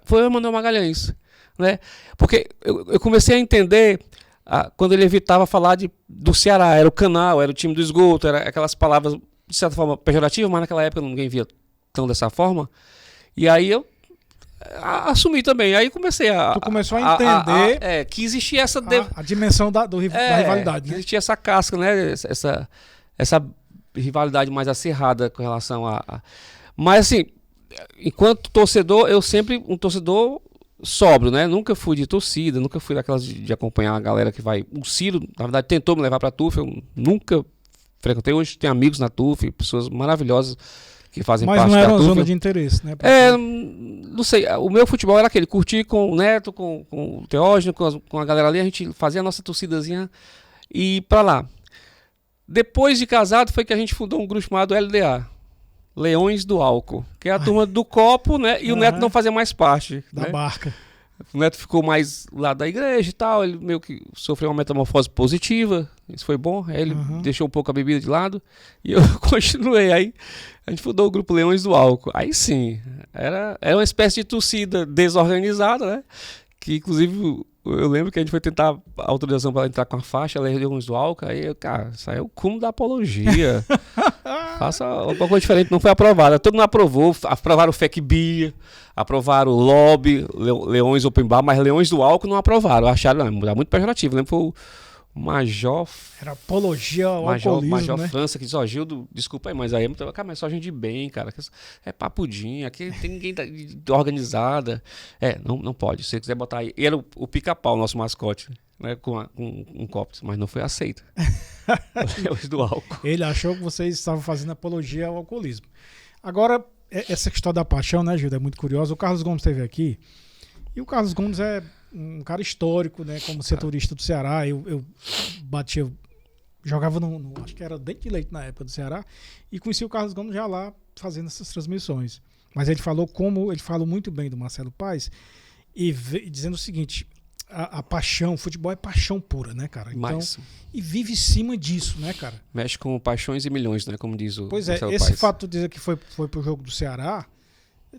foi o Emanuel Magalhães, né? Porque eu comecei a entender quando ele evitava falar do Ceará, era o canal, era o time do esgoto, era aquelas palavras de certa forma pejorativas, mas naquela época ninguém via tão dessa forma. E aí eu assumi também. Aí comecei Tu começou a entender que existia essa a dimensão da rivalidade, que né? existia essa casca, né? Essa rivalidade mais acirrada com relação Mas assim, enquanto torcedor, eu sempre um torcedor sóbrio, né? Nunca fui de torcida, nunca fui daquelas de acompanhar a galera que vai. O Ciro, na verdade, tentou me levar pra TUF, eu nunca frequentei. Hoje tenho amigos na TUF, pessoas maravilhosas que fazem parte da TUF. Mas não era uma zona de interesse, né? Não sei, o meu futebol era aquele, curtir com o Neto, com o Teógeno, com a galera ali, a gente fazia a nossa torcidazinha e ir pra lá. Depois de casado foi que a gente fundou um grupo chamado LDA, Leões do Álcool, que é a turma do copo, né? E o Neto não fazia mais parte. Da barca. O Neto ficou mais lá da igreja e tal, ele meio que sofreu uma metamorfose positiva, isso foi bom, aí ele deixou um pouco a bebida de lado e eu continuei. Aí a gente fundou o grupo Leões do Álcool. Aí sim, era uma espécie de torcida desorganizada, né? Que inclusive eu lembro que a gente foi tentar a autorização para entrar com a faixa Leões do Álcool, aí, cara, isso aí é o cume da apologia. Faça alguma coisa diferente, não foi aprovada. Todo mundo aprovou, aprovaram o FECBIA, aprovaram o Lobby, Leões Open Bar, mas Leões do Álcool não aprovaram. Acharam, muito pejorativo. Lembro que foi Major Era apologia ao Major, alcoolismo, Major né? França, que diz, ó, Gildo, desculpa aí, mas aí cara, mas só gente de bem, cara. É papudinho, aqui tem ninguém organizada. Não pode. Se você quiser botar aí. E era o Pica-Pau, nosso mascote, né? Com um copo, mas não foi aceito. Os do álcool. Ele achou que vocês estavam fazendo apologia ao alcoolismo. Agora, essa história da paixão, né, Gildo, é muito curiosa. O Carlos Gomes esteve aqui, e o Carlos Gomes é um cara histórico, né, como setorista do Ceará. Eu jogava acho que era Dente de Leite na época do Ceará, e conheci o Carlos Gomes já lá fazendo essas transmissões. Mas ele falou muito bem do Marcelo Paes, e dizendo o seguinte: a paixão, o futebol é paixão pura, né, cara? Então, e vive em cima disso, né, cara? Mexe com paixões e milhões, né, como diz o Pois Marcelo esse Paes. fato de dizer que foi pro jogo do Ceará,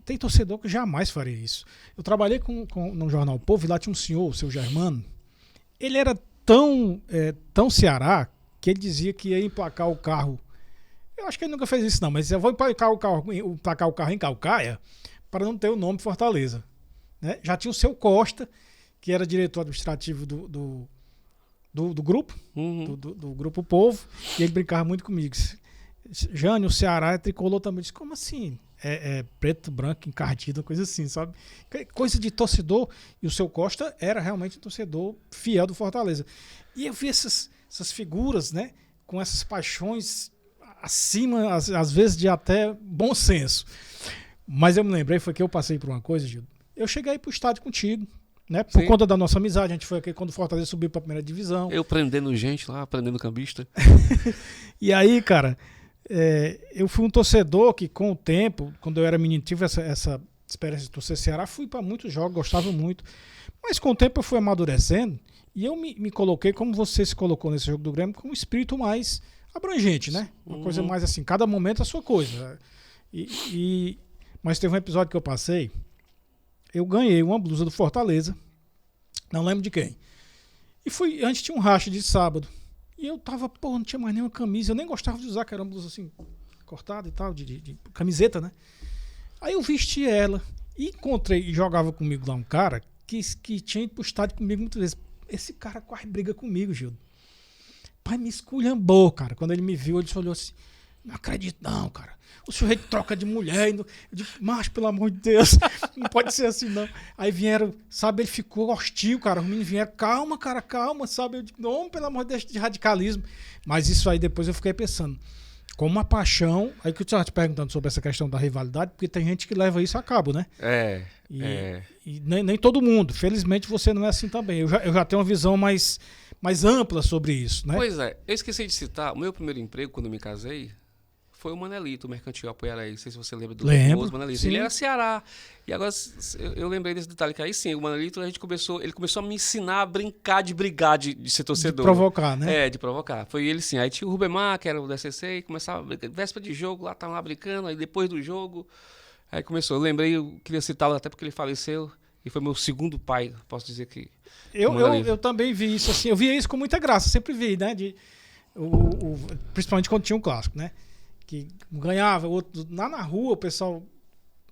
tem torcedor que jamais faria isso. Eu trabalhei no Jornal Povo, e lá tinha um senhor, o seu Germano. Ele era tão Ceará que ele dizia que ia emplacar o carro. Eu acho que ele nunca fez isso, não, mas eu vou emplacar o carro em Calcaia para não ter o nome Fortaleza, né? Já tinha o seu Costa, que era diretor administrativo do grupo, do Grupo Povo, e ele brincava muito comigo. Jânio, o Ceará é tricolor também. Eu disse, como assim? É preto, branco, encardido, coisa assim, sabe? Coisa de torcedor. E o seu Costa era realmente um torcedor fiel do Fortaleza. E eu vi essas figuras, né, com essas paixões acima, às vezes, de até bom senso. Mas eu me lembrei, foi que eu passei por uma coisa, Gil. Eu cheguei pro estádio contigo, né? Por conta da nossa amizade. A gente foi aqui quando o Fortaleza subiu pra primeira divisão. Eu prendendo gente lá, prendendo cambista. E aí, cara, eu fui um torcedor que, com o tempo, quando eu era menino, tive essa experiência de torcer Ceará, fui para muitos jogos, gostava muito. Mas com o tempo eu fui amadurecendo e eu me coloquei, como você se colocou nesse jogo do Grêmio, com um espírito mais abrangente, né? Uma coisa mais assim, cada momento a sua coisa. Mas teve um episódio que eu passei, eu ganhei uma blusa do Fortaleza, não lembro de quem. E antes tinha um racha de sábado. E eu tava, não tinha mais nenhuma camisa. Eu nem gostava de usar, que era uma blusa assim, cortada e tal, de camiseta, né? Aí eu vesti ela e encontrei e jogava comigo lá um cara que tinha ido pro estádio comigo muitas vezes. Esse cara quase briga comigo, Gildo. Pai, me esculhambou, cara. Quando ele me viu, ele só olhou assim: não acredito não, cara. O sujeito troca de mulher. Eu digo, macho, pelo amor de Deus, não pode ser assim, não. Aí vieram, sabe, ele ficou hostil, cara. Os meninos vieram, calma, cara, calma, sabe. Eu digo, não, pelo amor de Deus, de radicalismo. Mas isso aí depois eu fiquei pensando, como uma paixão, aí que eu estava te perguntando sobre essa questão da rivalidade, porque tem gente que leva isso a cabo, né? E nem todo mundo. Felizmente você não é assim também. Eu já tenho uma visão mais ampla sobre isso, né? Pois é, eu esqueci de citar, o meu primeiro emprego, quando eu me casei, foi o Manelito, o mercantil Apoiaraí. Não sei se você lembra do famoso Manelito. Sim. Ele era Ceará. E agora eu lembrei desse detalhe, que aí sim, o Manelito, ele começou a me ensinar a brincar de brigar, de ser torcedor. De provocar, né? De provocar. Foi ele sim. Aí tinha o Rubemar, que era o DCC, e começava, véspera de jogo, lá estavam lá brincando, aí depois do jogo, aí começou. Eu lembrei, eu queria citá-lo até porque ele faleceu, e foi meu segundo pai, posso dizer que... Eu também vi isso assim, eu via isso com muita graça, sempre vi, né? Principalmente quando tinha um clássico, né? Que ganhava, o outro lá na rua,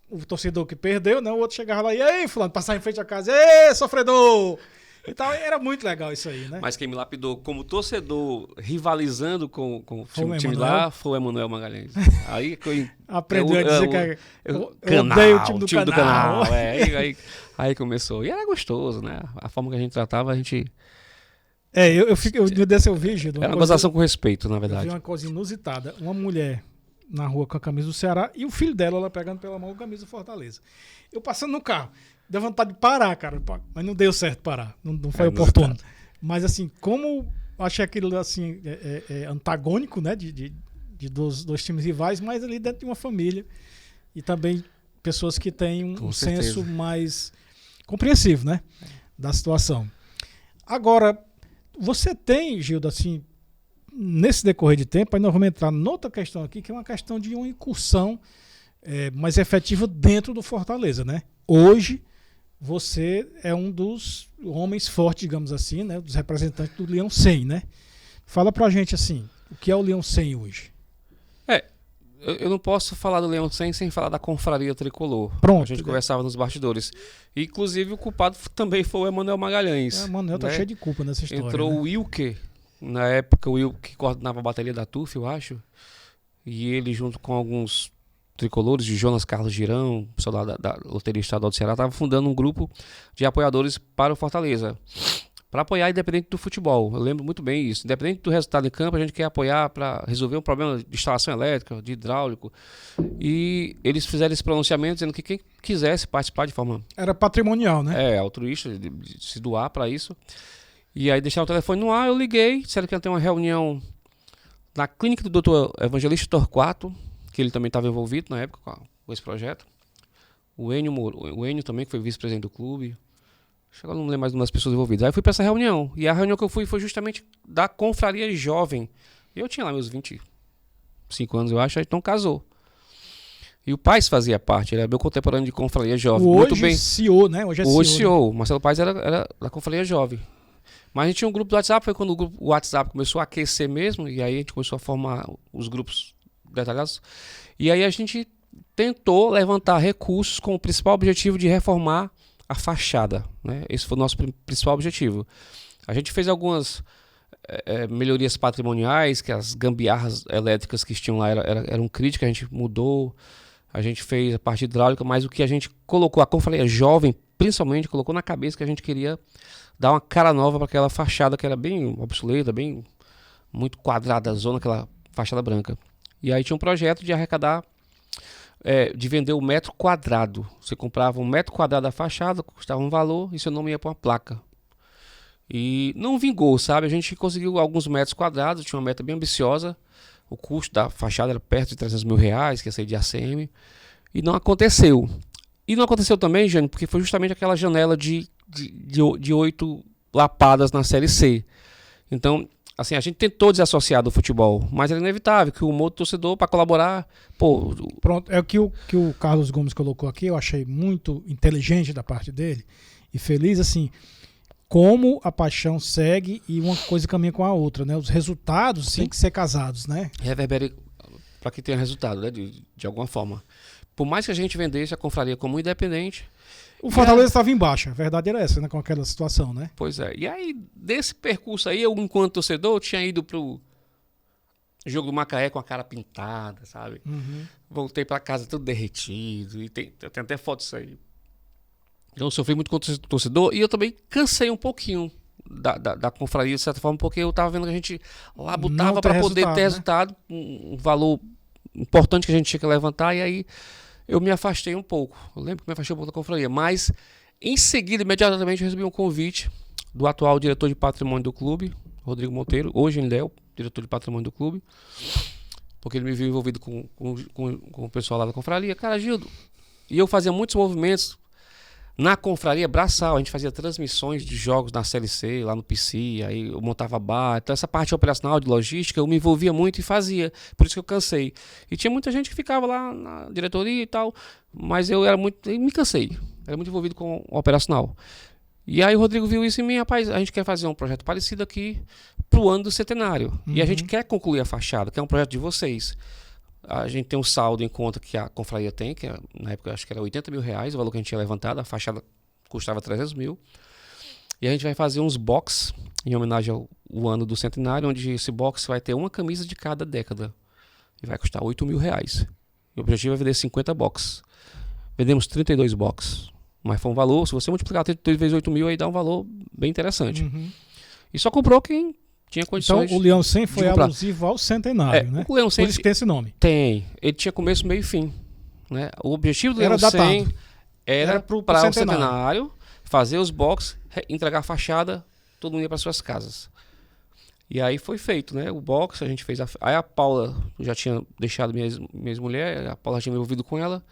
o torcedor que perdeu, né? O outro chegava lá e aí, fulano, passava em frente à casa, ei, sofredor! E tal, era muito legal isso aí, né? Mas quem me lapidou como torcedor, rivalizando com o time Emanuel. lá, foi o Emanuel Magalhães. Aí aprendeu a dizer que eu odeio o time do canal. Aí começou. E era gostoso, né? A forma que a gente tratava, a gente... Eu desse eu vi, Gildo. Era uma gozação com respeito, na Eu verdade. vi uma coisa inusitada. Uma mulher na rua com a camisa do Ceará e o filho dela, ela pegando pela mão a camisa do Fortaleza. Eu passando no carro, deu vontade de parar, cara. Mas não deu certo parar. Não foi oportuno. Mas assim, como achei aquilo assim, antagônico, né? De dois times rivais, mas ali dentro de uma família. E também pessoas que têm um senso mais compreensivo, né? Da situação. Agora, você tem, Gildo, assim, nesse decorrer de tempo, aí nós vamos entrar noutra questão aqui, que é uma questão de uma incursão mais efetiva dentro do Fortaleza, né? Hoje, você é um dos homens fortes, digamos assim, né? Dos representantes do Leão 100, né? Fala pra gente, assim, o que é o Leão 100 hoje? Eu não posso falar do Leão 100 sem falar da Confraria Tricolor. Pronto. A gente conversava nos bastidores. Inclusive, o culpado também foi o Emanuel Magalhães. O Emanuel tá cheio de culpa nessa história. Entrou né? o Wilker Na época, o Will, que coordenava a bateria da TUF, eu acho, e ele, junto com alguns tricolores de Jonas Carlos Girão, pessoal da Loteria Estadual do Ceará, estava fundando um grupo de apoiadores para o Fortaleza, para apoiar independente do futebol. Eu lembro muito bem isso. Independente do resultado em campo, a gente quer apoiar para resolver um problema de instalação elétrica, de hidráulico. E eles fizeram esse pronunciamento dizendo que quem quisesse participar de forma... Era patrimonial, né? altruísta, de se doar para isso. E aí deixaram o telefone no ar, eu liguei, disseram que ia ter uma reunião na clínica do Dr. Evangelista Torquato, que ele também estava envolvido na época com esse projeto. O Enio também, que foi vice-presidente do clube. Agora não lembro mais de umas pessoas envolvidas. Aí eu fui para essa reunião. E a reunião que eu fui foi justamente da Confraria Jovem. Eu tinha lá meus 25 anos, eu acho, então casou. E o Paes fazia parte, ele era meu contemporâneo de Confraria Jovem. Hoje muito bem. CEO, né? Hoje é Hoje CEO. CEO. Marcelo Paes era da Confraria Jovem. Mas a gente tinha um grupo do WhatsApp, foi quando o WhatsApp começou a aquecer mesmo, e aí a gente começou a formar os grupos detalhados. E aí a gente tentou levantar recursos com o principal objetivo de reformar a fachada, né? Esse foi o nosso principal objetivo. A gente fez algumas melhorias patrimoniais, que as gambiarras elétricas que tinham lá eram críticas, a gente mudou. A gente fez a parte hidráulica, mas o que a gente colocou, como eu falei, jovem, principalmente, colocou na cabeça que a gente queria dar uma cara nova para aquela fachada que era bem obsoleta, bem muito quadrada, zona, aquela fachada branca. E aí tinha um projeto de arrecadar, de vender o metro quadrado. Você comprava um metro quadrado da fachada, custava um valor e seu nome ia para uma placa. E não vingou, sabe? A gente conseguiu alguns metros quadrados, tinha uma meta bem ambiciosa. O custo da fachada era perto de R$300 mil, que ia sair de ACM. E não aconteceu. E não aconteceu também, Jânio, porque foi justamente aquela janela de 8 lapadas na Série C. Então, assim, a gente tentou desassociar do futebol, mas era inevitável que o humor do torcedor, para colaborar... Pronto, é o que o Carlos Gomes colocou aqui, eu achei muito inteligente da parte dele, e feliz, assim, como a paixão segue e uma coisa caminha com a outra, né? Os resultados têm que ser casados, né? Reverbera para que tenha resultado, né? De alguma forma. Por mais que a gente vendesse a confraria como independente... O Fortaleza estava em baixa, a verdade era essa, né? Com aquela situação, né? Pois é. E aí, desse percurso aí, eu, enquanto torcedor, tinha ido pro jogo do Macaé com a cara pintada, sabe? Uhum. Voltei para casa tudo derretido. E tem até foto disso aí. Então, eu sofri muito com o torcedor e eu também cansei um pouquinho da confraria, de certa forma, porque eu estava vendo que a gente labutava para poder ter resultado, né? Um valor importante que a gente tinha que levantar, e aí eu me afastei um pouco. Eu lembro que me afastei um pouco da confraria, mas em seguida, imediatamente, eu recebi um convite do atual diretor de patrimônio do clube, Rodrigo Monteiro, hoje ainda é o diretor de patrimônio do clube, porque ele me viu envolvido com o pessoal lá da confraria. Cara, Gildo, e eu fazia muitos movimentos na confraria braçal, a gente fazia transmissões de jogos na Série C, lá no PC, aí eu montava bar, então essa parte operacional de logística eu me envolvia muito e fazia, por isso que eu cansei. E tinha muita gente que ficava lá na diretoria e tal, mas eu me cansei, era muito envolvido com o operacional. E aí o Rodrigo viu isso em mim, rapaz, a gente quer fazer um projeto parecido aqui pro ano do centenário, e a gente quer concluir a fachada, que é um projeto de vocês. A gente tem um saldo em conta que a confraria tem, que na época acho que era R$80 mil, o valor que a gente tinha levantado, a fachada custava R$300 mil. E a gente vai fazer uns box em homenagem ao ano do centenário, onde esse box vai ter uma camisa de cada década. E vai custar R$8 mil. E o objetivo é vender 50 box. Vendemos 32 box. Mas foi um valor, se você multiplicar 32 vezes 8 mil, aí dá um valor bem interessante. Uhum. E só comprou quem tinha condições. Então o Leão 100 foi alusivo ao centenário, né? O Leão 100, por isso que tem esse nome. Tem. Ele tinha começo, meio e fim. Né? O objetivo do Era Leão 100 datado. era pro para o centenário, fazer os box, entregar a fachada, todo mundo ia para suas casas. E aí foi feito, né? O box, a gente fez. Aí a Paula, eu já tinha deixado minha ex-mulher, a Paula tinha me envolvido com ela.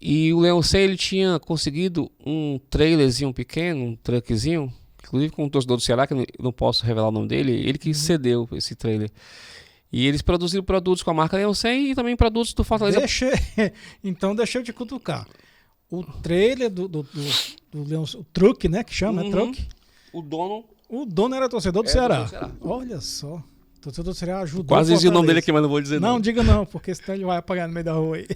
E o Leão 100, ele tinha conseguido um trailerzinho pequeno, um truckzinho, inclusive com um torcedor do Ceará, que eu não posso revelar o nome dele, ele que cedeu esse trailer. E eles produziram produtos com a marca Leão 100 e também produtos do Fortaleza. Então deixa eu te cutucar. O trailer do Leão, o truck, né, que chama, é truck? O dono era torcedor do Ceará. Olha só. O torcedor do Ceará ajudou. Quase dizia o nome dele aqui, mas não vou dizer não. Não, diga não, porque senão ele vai apagar no meio da rua aí.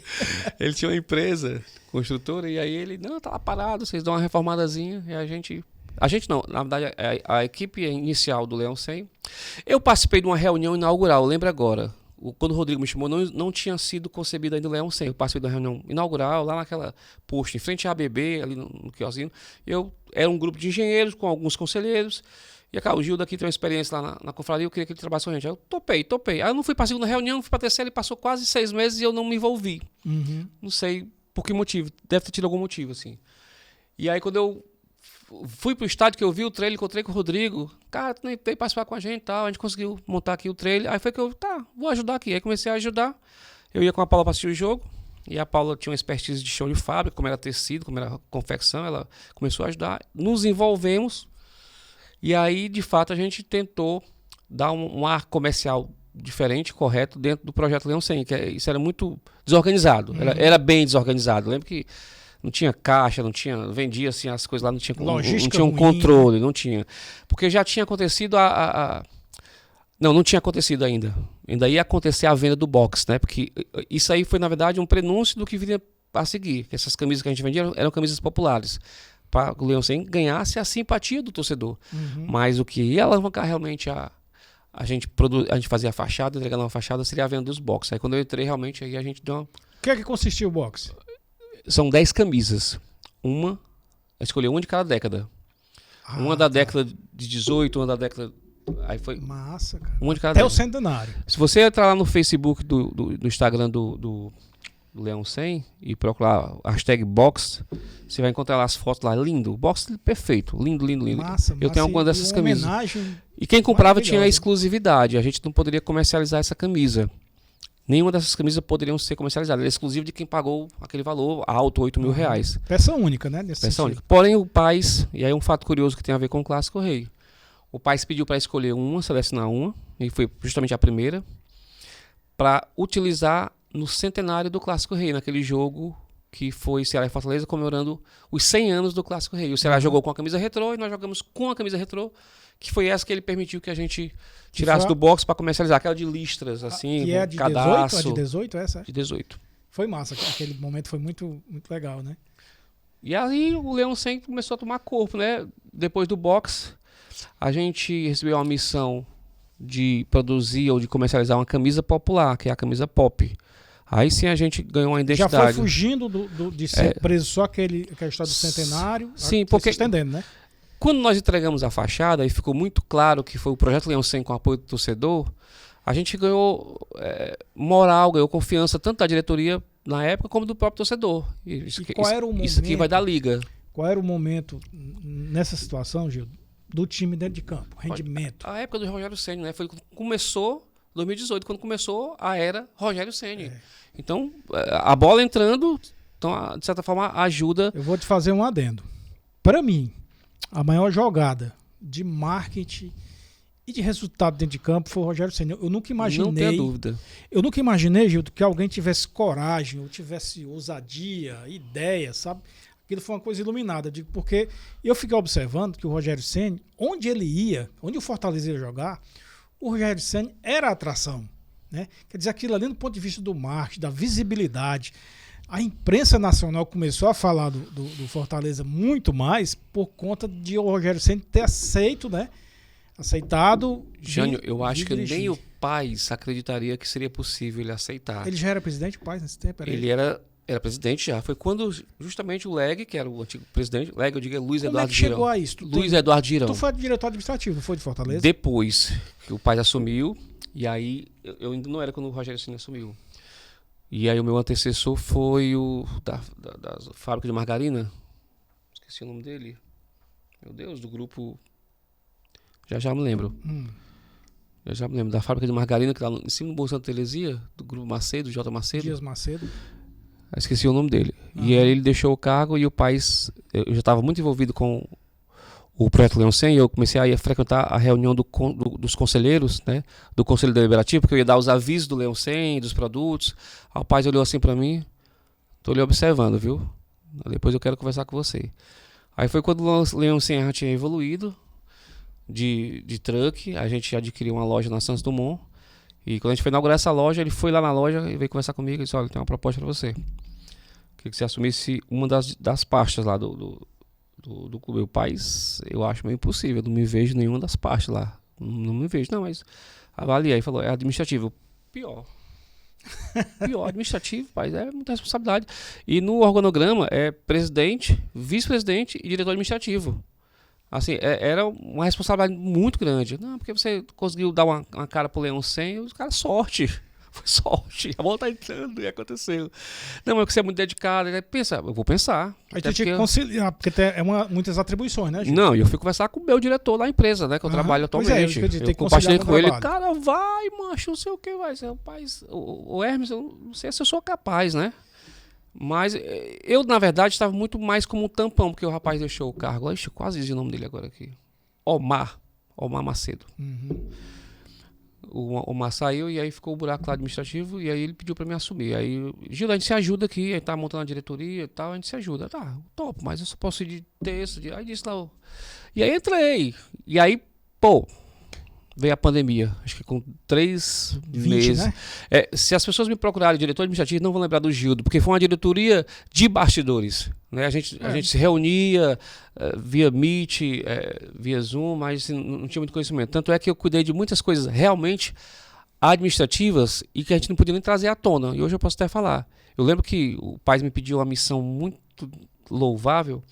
Ele tinha uma empresa construtora e aí ele, não, tá lá parado, vocês dão uma reformadazinha e a gente A gente não, na verdade, a equipe inicial do Leão 100. Eu participei de uma reunião inaugural, lembra agora. Quando o Rodrigo me chamou, não tinha sido concebido ainda o Leão 100. Eu participei de uma reunião inaugural, lá naquela posto, em frente à ABB, ali no quiosquinho. Era um grupo de engenheiros com alguns conselheiros. E o Gil daqui tem uma experiência lá na confraria, eu queria que ele trabalhasse com a gente. Aí eu topei. Aí eu não fui para a segunda reunião, fui para a terceira, ele passou quase 6 meses e eu não me envolvi. Uhum. Não sei por que motivo, deve ter tido algum motivo, assim. E aí quando eu fui pro estádio, que eu vi o trailer, encontrei com o Rodrigo, cara, tu nem veio participar com a gente e tal, a gente conseguiu montar aqui o trailer, aí foi que eu, vou ajudar aqui. Aí comecei a ajudar, eu ia com a Paula para assistir o jogo, e a Paula tinha uma expertise de chão de fábrica, como era tecido, como era confecção, ela começou a ajudar, nos envolvemos, e aí, de fato, a gente tentou dar um ar comercial diferente, correto, dentro do projeto Leão 100, que isso era muito desorganizado, era bem desorganizado. Eu lembro que não tinha caixa, vendia assim as coisas lá, não tinha um controle, não tinha. Porque já tinha acontecido não tinha acontecido ainda. Ainda ia acontecer a venda do box, né? Porque isso aí foi, na verdade, um prenúncio do que viria a seguir. Essas camisas que a gente vendia eram camisas populares, para o Leão 100 ganhasse a simpatia do torcedor. Mas o que ia alavancar realmente a gente fazia a fachada, entregando uma fachada, seria a venda dos boxes. Aí quando eu entrei, realmente, aí a gente deu uma... O que é que consistia o boxe? São 10 camisas. Eu escolhi uma de cada década. Uma da década de 18, uma da década... Aí foi... Massa, cara. Uma de cada Até década. o centenário. Se você entrar lá no Facebook do Instagram do Leão 100 e procurar hashtag box, você vai encontrar lá as fotos lá. Lindo. Box perfeito. Lindo. Massa, eu tenho alguma dessas camisas. Homenagem E quem comprava tinha a exclusividade. A gente não poderia comercializar essa camisa. Nenhuma dessas camisas poderiam ser comercializadas. Era exclusivo de quem pagou aquele valor alto, R$8.000. Peça única, né? Peça única. Porém, o Paz, e aí um fato curioso que tem a ver com o Clássico Rei. O Paz pediu para escolher selecionar uma, e foi justamente a primeira, para utilizar no centenário do Clássico Rei, naquele jogo que foi Ceará e Fortaleza comemorando os 100 anos do Clássico Rei. O Ceará jogou com a camisa retrô e nós jogamos com a camisa retrô, que foi essa que ele permitiu que a gente tirasse do box para comercializar, aquela de listras, assim, que é de cadastro. 18? É de 18 essa? De 18. Foi massa, aquele momento foi muito, muito legal, né? E aí o Leão 100 começou a tomar corpo, né? Depois do box, a gente recebeu uma missão de produzir ou de comercializar uma camisa popular, que é a camisa pop. Aí sim a gente ganhou uma identidade. Já foi fugindo de ser preso só aquela história do centenário? Sim, porque... se estendendo, né? Quando nós entregamos a fachada e ficou muito claro que foi o Projeto Leão 100 com apoio do torcedor, a gente ganhou moral, ganhou confiança tanto da diretoria na época como do próprio torcedor. Isso aqui vai dar liga. Qual era o momento nessa situação, Gil, do time dentro de campo? Rendimento? A época do Rogério Ceni, né? Foi quando começou, 2018, quando começou a era Rogério Ceni. Então, a bola entrando, então, de certa forma, ajuda. Eu vou te fazer um adendo. Para mim, a maior jogada de marketing e de resultado dentro de campo foi o Rogério Ceni. Eu nunca imaginei. Não tenha dúvida. Eu nunca imaginei, Gildo, que alguém tivesse coragem, ou tivesse ousadia, ideia, sabe? Aquilo foi uma coisa iluminada. Porque eu fiquei observando que o Rogério Ceni, onde ele ia, onde o Fortaleza ia jogar, o Rogério Ceni era a atração. Né? Quer dizer, aquilo ali do ponto de vista do marketing, da visibilidade. A imprensa nacional começou a falar do Fortaleza muito mais por conta de o Rogério Ceni ter aceitado. Jânio, eu acho que nem o Paz acreditaria que seria possível ele aceitar. Ele já era presidente do Paz nesse tempo? Ele era presidente já. Foi quando justamente o Leg, que era o antigo presidente, Leg, eu digo, é Luiz Eduardo Girão. Como é que chegou a isso? Luiz Eduardo Girão. Tu foi diretor administrativo, não foi de Fortaleza? Depois que o Paz assumiu, e aí eu ainda não era quando o Rogério Ceni assumiu. E aí o meu antecessor foi o da fábrica de margarina. Esqueci o nome dele. Meu Deus, do grupo... Já me lembro. Já me lembro da fábrica de margarina, que lá em cima do Bolsão da Telesia, do grupo Macedo, J. Macedo. Dias Macedo. Esqueci o nome dele. E aí ele deixou o cargo e o Paz... Eu já estava muito envolvido com o Projeto Leão 100 e eu comecei a frequentar a reunião dos conselheiros, né, do Conselho Deliberativo, porque eu ia dar os avisos do Leão 100, dos produtos. Aí o Paz olhou assim para mim, tô lhe observando, viu? Depois eu quero conversar com você. Aí foi quando o Leão 100 já tinha evoluído de truck, a gente adquiriu uma loja na Santos Dumont, e quando a gente foi inaugurar essa loja, ele foi lá na loja e veio conversar comigo e disse, olha, tem uma proposta para você. Queria que você assumisse uma das pastas lá do clube. O Paz, eu acho meio impossível. Não me vejo nenhuma das partes lá. Não me vejo, não, mas avalia aí, falou, é administrativo. Pior. Pior, administrativo, Paz, é muita responsabilidade. E no organograma é presidente, vice-presidente e diretor administrativo. Assim, era uma responsabilidade muito grande. Não, porque você conseguiu dar uma cara pro Leão 100, os caras, sorte. Foi sorte. A bola tá entrando e aconteceu. Não, mas você é muito dedicado. Pensa, eu vou pensar. Aí tu tinha que conciliar, porque tem muitas atribuições, né, Gil? Não, e eu fui conversar com o meu diretor lá na empresa, né, que eu trabalho atualmente. Eu compartilhei com ele, cara, vai, macho, não sei o que, vai ser. Rapaz, o Hermes, eu não sei se eu sou capaz, né? Mas eu, na verdade, estava muito mais como um tampão, porque o rapaz deixou o cargo. Ixi, quase dizia o nome dele agora aqui. Omar Macedo. Uhum. O Omar saiu e aí ficou o buraco lá administrativo e aí ele pediu para me assumir. Aí, Gil, a gente se ajuda aqui, aí tá montando a diretoria e tal, a gente se ajuda. Tá, top, mas eu só posso ir de terça, aí disse lá. E aí entrei. E aí, pô, veio a pandemia, acho que com 3 meses. Né? Se as pessoas me procurarem diretor administrativo, não vão lembrar do Gildo, porque foi uma diretoria de bastidores. Né? A gente se reunia via Meet, via Zoom, mas assim, não tinha muito conhecimento. Tanto é que eu cuidei de muitas coisas realmente administrativas e que a gente não podia nem trazer à tona. E hoje eu posso até falar. Eu lembro que o pai me pediu uma missão muito louvável,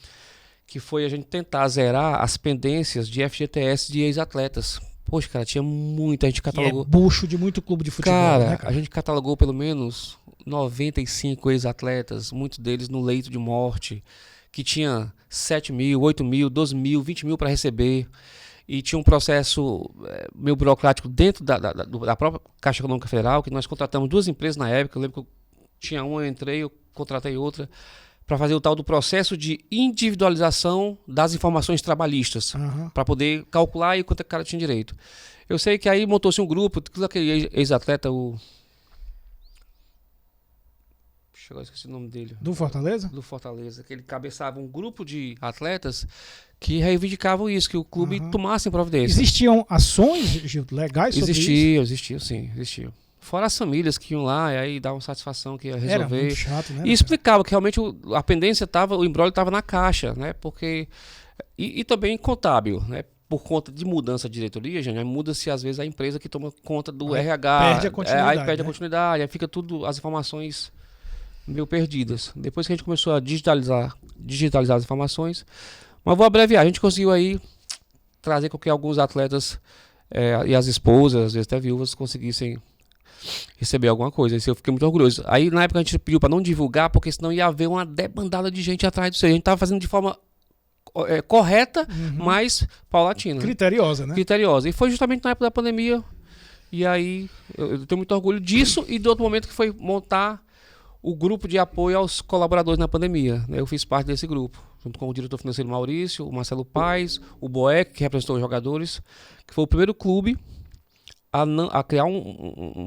que foi a gente tentar zerar as pendências de FGTS de ex-atletas. Poxa, cara, tinha muita, a gente catalogou. E bucho de muito clube de futebol, cara, né, cara? A gente catalogou pelo menos 95 ex-atletas, muitos deles no leito de morte, que tinha 7 mil, 8 mil, 12 mil, 20 mil para receber. E tinha um processo meio burocrático dentro da própria Caixa Econômica Federal, que nós contratamos 2 empresas na época. Eu lembro que eu tinha uma, eu entrei, eu contratei outra, para fazer o tal do processo de individualização das informações trabalhistas, para poder calcular e quanto é que o cara tinha direito. Eu sei que aí montou-se um grupo, aquele ex-atleta, eu esqueci o nome dele. Do Fortaleza? Do Fortaleza, que ele cabeçava um grupo de atletas que reivindicavam isso, que o clube tomasse providência. Existiam ações, Gil, legais sobre isso? Existiam. Fora as famílias que iam lá e aí davam satisfação que ia resolver. Era muito chato, né? E explicava que realmente a pendência estava, o embrólio estava na caixa, né? Porque e também contábil, né? Por conta de mudança de diretoria, gente, muda-se às vezes a empresa que toma conta do RH. Perde a continuidade. Aí perde a continuidade, aí fica tudo, as informações meio perdidas. Depois que a gente começou a digitalizar as informações, mas vou abreviar, a gente conseguiu aí trazer com que alguns atletas e as esposas, às vezes até viúvas, conseguissem receber alguma coisa. Isso eu fiquei muito orgulhoso. Aí na época a gente pediu para não divulgar, porque senão ia haver uma debandada de gente atrás disso aí. A gente estava fazendo de forma correta, mas paulatina. Criteriosa, né? Criteriosa. E foi justamente na época da pandemia. E aí eu tenho muito orgulho disso e do outro momento que foi montar o grupo de apoio aos colaboradores na pandemia. Eu fiz parte desse grupo, junto com o diretor financeiro Maurício, o Marcelo Paes, o Boeck, que representou os jogadores, que foi o primeiro clube a criar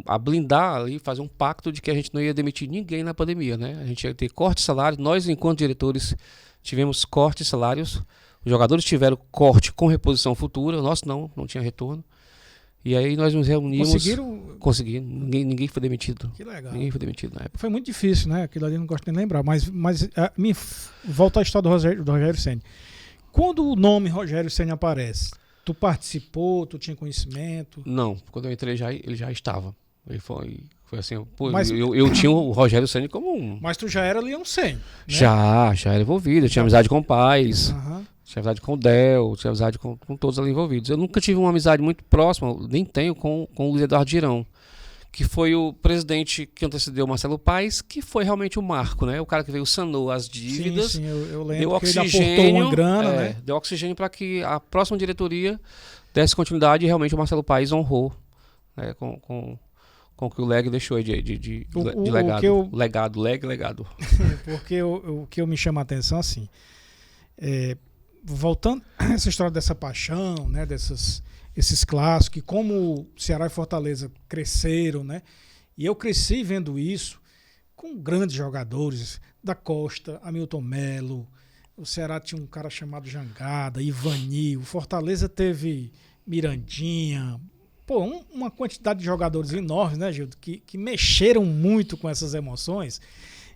a blindar ali, fazer um pacto de que a gente não ia demitir ninguém na pandemia, né? A gente ia ter corte de salário. Nós, enquanto diretores, tivemos corte de salários. Os jogadores tiveram corte com reposição futura. O nosso não tinha retorno. E aí nós nos reunimos. Conseguiram. Ninguém foi demitido. Que legal. Ninguém foi demitido na época. Foi muito difícil, né? Aquilo ali eu não gosto nem de lembrar. Mas volta à história do Rogério Ceni. Quando o nome Rogério Ceni aparece, tu participou, tu tinha conhecimento? Não, quando eu entrei ele já estava. Ele foi assim, pô, mas, eu tinha o Rogério Ceni como um... Mas tu já era Leão 100, né? Já era envolvido, eu tinha amizade com o Paes, tinha amizade com o Del, tinha amizade com todos ali envolvidos. Eu nunca tive uma amizade muito próxima, nem tenho, com o Luiz Eduardo Girão, que foi o presidente que antecedeu o Marcelo Paes, que foi realmente o marco, né? O cara que veio sanou as dívidas, sim, eu lembro deu que oxigênio, ele aportou uma grana, né? Deu oxigênio para que a próxima diretoria desse continuidade e realmente o Marcelo Paes honrou, né, com o que o Leg deixou aí de legado. Legado. Porque o que eu me chama a atenção, assim, voltando a essa história dessa paixão, né, esses clássicos, que como Ceará e Fortaleza cresceram, né, e eu cresci vendo isso com grandes jogadores, da Costa, Hamilton Melo, o Ceará tinha um cara chamado Jangada, Ivani, o Fortaleza teve Mirandinha, uma quantidade de jogadores enormes, né, Gildo, que mexeram muito com essas emoções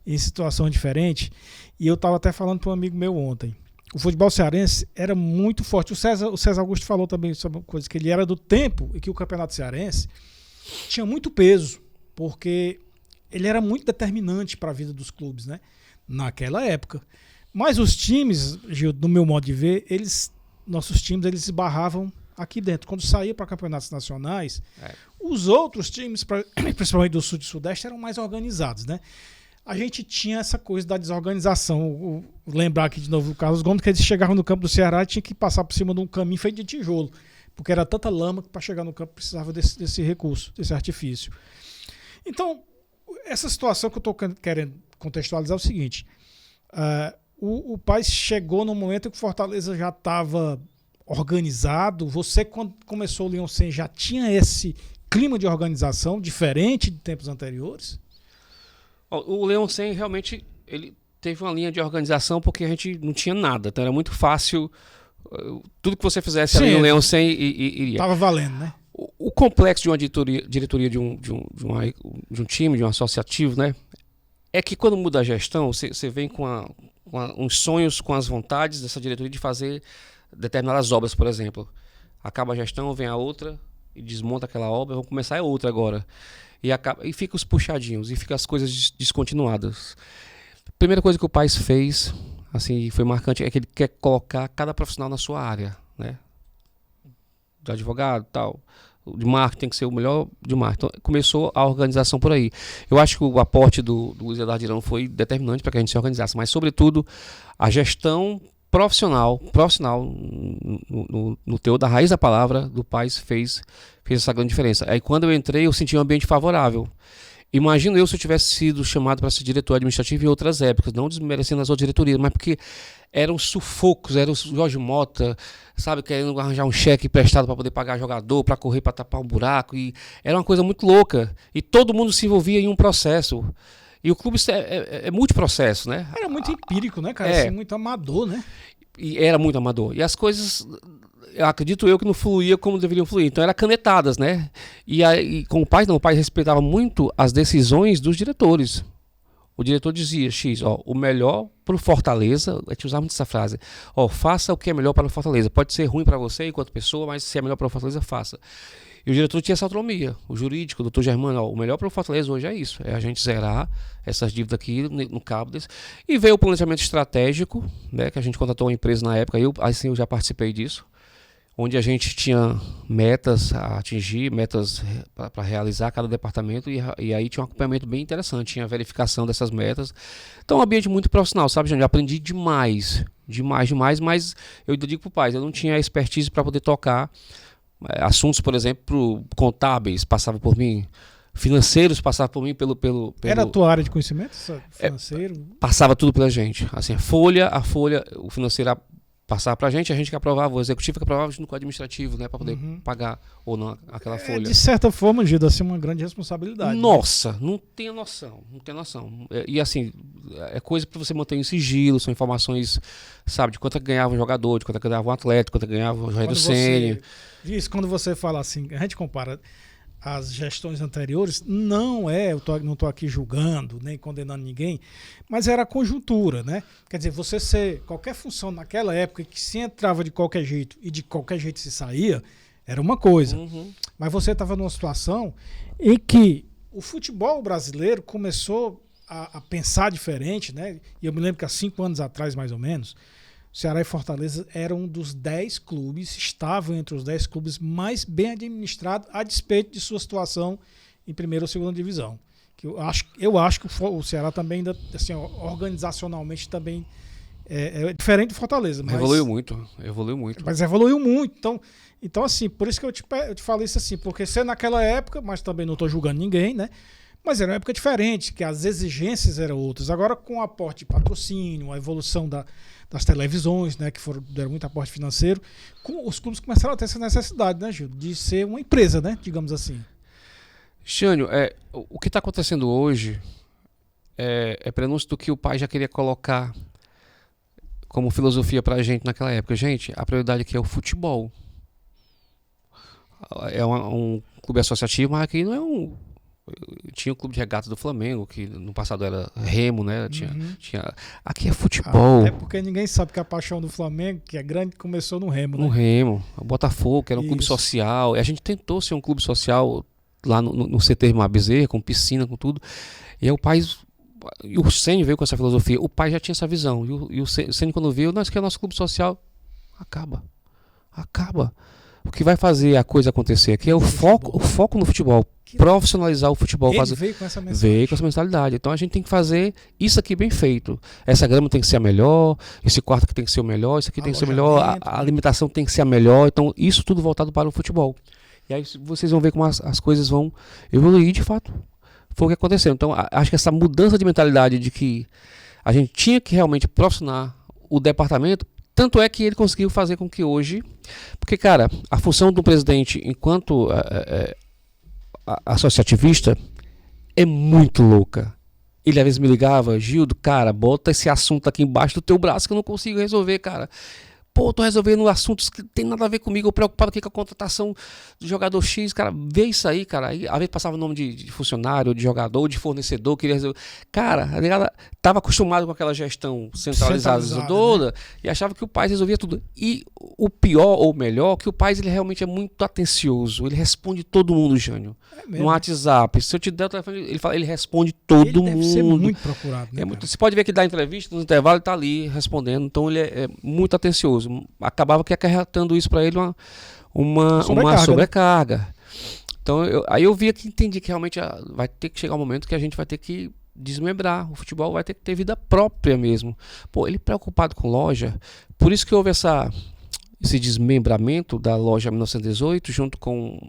em situações diferentes. E eu estava até falando para um amigo meu ontem. o futebol cearense era muito forte. O César Augusto falou também sobre uma coisa, que ele era do tempo e que o campeonato cearense tinha muito peso, porque ele era muito determinante para a vida dos clubes, né? Naquela época. Mas os times, Gil, do meu modo de ver, nossos times eles esbarravam aqui dentro. Quando saía para campeonatos nacionais, os outros times, principalmente do Sul e Sudeste, eram mais organizados, né? A gente tinha essa coisa da desorganização. Lembrar aqui de novo o Carlos Gomes, que eles chegavam no campo do Ceará e tinha que passar por cima de um caminho feito de tijolo, porque era tanta lama que para chegar no campo precisava desse recurso, desse artifício. Então, essa situação que eu estou querendo contextualizar é o seguinte: o Paes chegou no momento em que o Fortaleza já estava organizado. Você, quando começou o Leão 100, já tinha esse clima de organização diferente de tempos anteriores? O Leão 100 realmente ele teve uma linha de organização porque a gente não tinha nada, então era muito fácil. Tudo que você fizesse ali no Leão 100 iria. Estava valendo, né? O complexo de uma diretoria de um time, de um associativo, né? É que quando muda a gestão, você vem com uns sonhos, com as vontades dessa diretoria de fazer determinadas obras, por exemplo. Acaba a gestão, vem a outra e desmonta aquela obra, vamos começar a outra agora. E fica os puxadinhos, e fica as coisas descontinuadas. Primeira coisa que o Paes fez, assim, foi marcante, é que ele quer colocar cada profissional na sua área, né? Do advogado e tal. O de marketing tem que ser o melhor de marketing. Então, começou a organização por aí. Eu acho que o aporte do Luiz Eduardo Girão foi determinante para que a gente se organizasse, mas, sobretudo, a gestão profissional no teu da raiz da palavra do Paes fez essa grande diferença. Aí quando eu entrei, eu senti um ambiente favorável. Imagino eu se eu tivesse sido chamado para ser diretor administrativo em outras épocas, não desmerecendo as outras diretorias, mas porque eram sufocos, era o Jorge Mota, sabe, querendo arranjar um cheque emprestado para poder pagar jogador, para correr, para tapar um buraco, e era uma coisa muito louca. E todo mundo se envolvia em um processo. E o clube é multiprocesso, né? Era muito empírico, né, cara? Assim, muito amador, né? E era muito amador. E as coisas, acredito eu, que não fluía como deveriam fluir. Então eram canetadas, né? E com o Paes, não, o Paes respeitava muito as decisões dos diretores. O diretor dizia, X, o melhor para o Fortaleza, a gente usava muito essa frase, faça o que é melhor para o Fortaleza. Pode ser ruim para você enquanto pessoa, mas se é melhor para o Fortaleza, faça. E o diretor tinha essa autonomia, o jurídico, o doutor Germano, o melhor para o Fortaleza hoje é isso, é a gente zerar essas dívidas aqui no cabo desse. E veio o planejamento estratégico, né, que a gente contratou uma empresa na época, eu já participei disso, onde a gente tinha metas a atingir, metas para realizar cada departamento, e aí tinha um acompanhamento bem interessante, tinha a verificação dessas metas. Então, um ambiente muito profissional, sabe, gente? Eu aprendi demais, mas eu digo para o Paes, eu não tinha expertise para poder tocar assuntos, por exemplo, contábeis passavam por mim, financeiros passavam por mim pelo... Era a tua área de conhecimento, financeiro? Passava tudo pela gente, assim, a folha, o financeiro passava pra gente que aprovava, o executivo que aprovava junto com o administrativo, né, para poder pagar ou não aquela folha. De certa forma, Gildo, assim, uma grande responsabilidade. Nossa, né? Não tem noção. E assim, é coisa para você manter em sigilo, são informações, sabe, de quanto ganhava um jogador, de quanto ganhava um atleta, de quanto ganhava o Rogério Ceni. Isso, quando você fala assim, a gente compara as gestões anteriores, não estou aqui julgando, nem condenando ninguém, mas era a conjuntura, né? Quer dizer, você ser qualquer função naquela época que se entrava de qualquer jeito e de qualquer jeito se saía, era uma coisa. Mas você estava numa situação em que o futebol brasileiro começou a pensar diferente, né? E eu me lembro que há 5 anos atrás, mais ou menos, Ceará e Fortaleza eram um dos 10 clubes, estavam entre os 10 clubes mais bem administrados, a despeito de sua situação em primeira ou segunda divisão. Que eu acho que o Ceará também, ainda, assim, organizacionalmente, também é diferente do Fortaleza. Mas evoluiu muito. Mas evoluiu muito. Então assim, por isso que eu te falo isso assim, porque você naquela época, mas também não estou julgando ninguém, né? Mas era uma época diferente, que as exigências eram outras. Agora, com o aporte de patrocínio, a evolução das televisões, né, que deram muito aporte financeiro, os clubes começaram a ter essa necessidade, né, Gil, de ser uma empresa, né, digamos assim. Xânio, o que está acontecendo hoje é prenúncio do que o Paes já queria colocar como filosofia para a gente naquela época. Gente, a prioridade aqui é o futebol. É um clube associativo, mas aqui não é um Tinha o clube de regata do Flamengo, que no passado era Remo, né? Aqui é futebol. Até porque ninguém sabe que a paixão do Flamengo, que é grande, começou no Remo, né? No Remo. O Botafogo, que era um clube Isso. social. E a gente tentou ser um clube social lá no CT Mar Bezerra, com piscina, com tudo. E aí o pai... E o Ceni veio com essa filosofia. O pai já tinha essa visão. E o Ceni, quando viu, nós que é nosso clube social, acaba. O que vai fazer a coisa acontecer aqui é o foco no futebol. Profissionalizar o futebol. Ele veio com essa mensagem. Veio com essa mentalidade. Então a gente tem que fazer isso aqui bem feito. Essa grama tem que ser a melhor, esse quarto aqui tem que ser o melhor, isso aqui tem que ser o melhor, a alimentação tem que ser a melhor. Então isso tudo voltado para o futebol. E aí vocês vão ver como as coisas vão evoluir de fato. Foi o que aconteceu. Então acho que essa mudança de mentalidade de que a gente tinha que realmente profissionalizar o departamento. Tanto é que ele conseguiu fazer com que hoje... Porque, cara, a função do presidente enquanto associativista é muito louca. Ele às vezes me ligava, Gildo, cara, bota esse assunto aqui embaixo do teu braço que eu não consigo resolver, cara. Pô, tô resolvendo assuntos que tem nada a ver comigo, eu preocupado aqui com a contratação do jogador X, cara, vê isso aí, cara. Aí, às vezes passava o nome de funcionário, de jogador, de fornecedor, queria resolver. Cara, a galera tava acostumado com aquela gestão centralizada toda, né? E achava que o pai resolvia tudo. E o pior ou melhor, que o pai ele realmente é muito atencioso, ele responde todo mundo, Jânio. No WhatsApp, se eu te der o telefone, ele responde todo mundo. Deve ser muito procurado, né, você pode ver que dá entrevista, no intervalo ele tá ali respondendo, então ele é muito atencioso. Acabava que acarretando isso para ele uma sobrecarga. Né? Então aí eu via que entendi que realmente vai ter que chegar um momento que a gente vai ter que desmembrar. O futebol vai ter que ter vida própria mesmo. Pô, ele preocupado com loja, por isso que houve esse desmembramento da loja 1918 junto com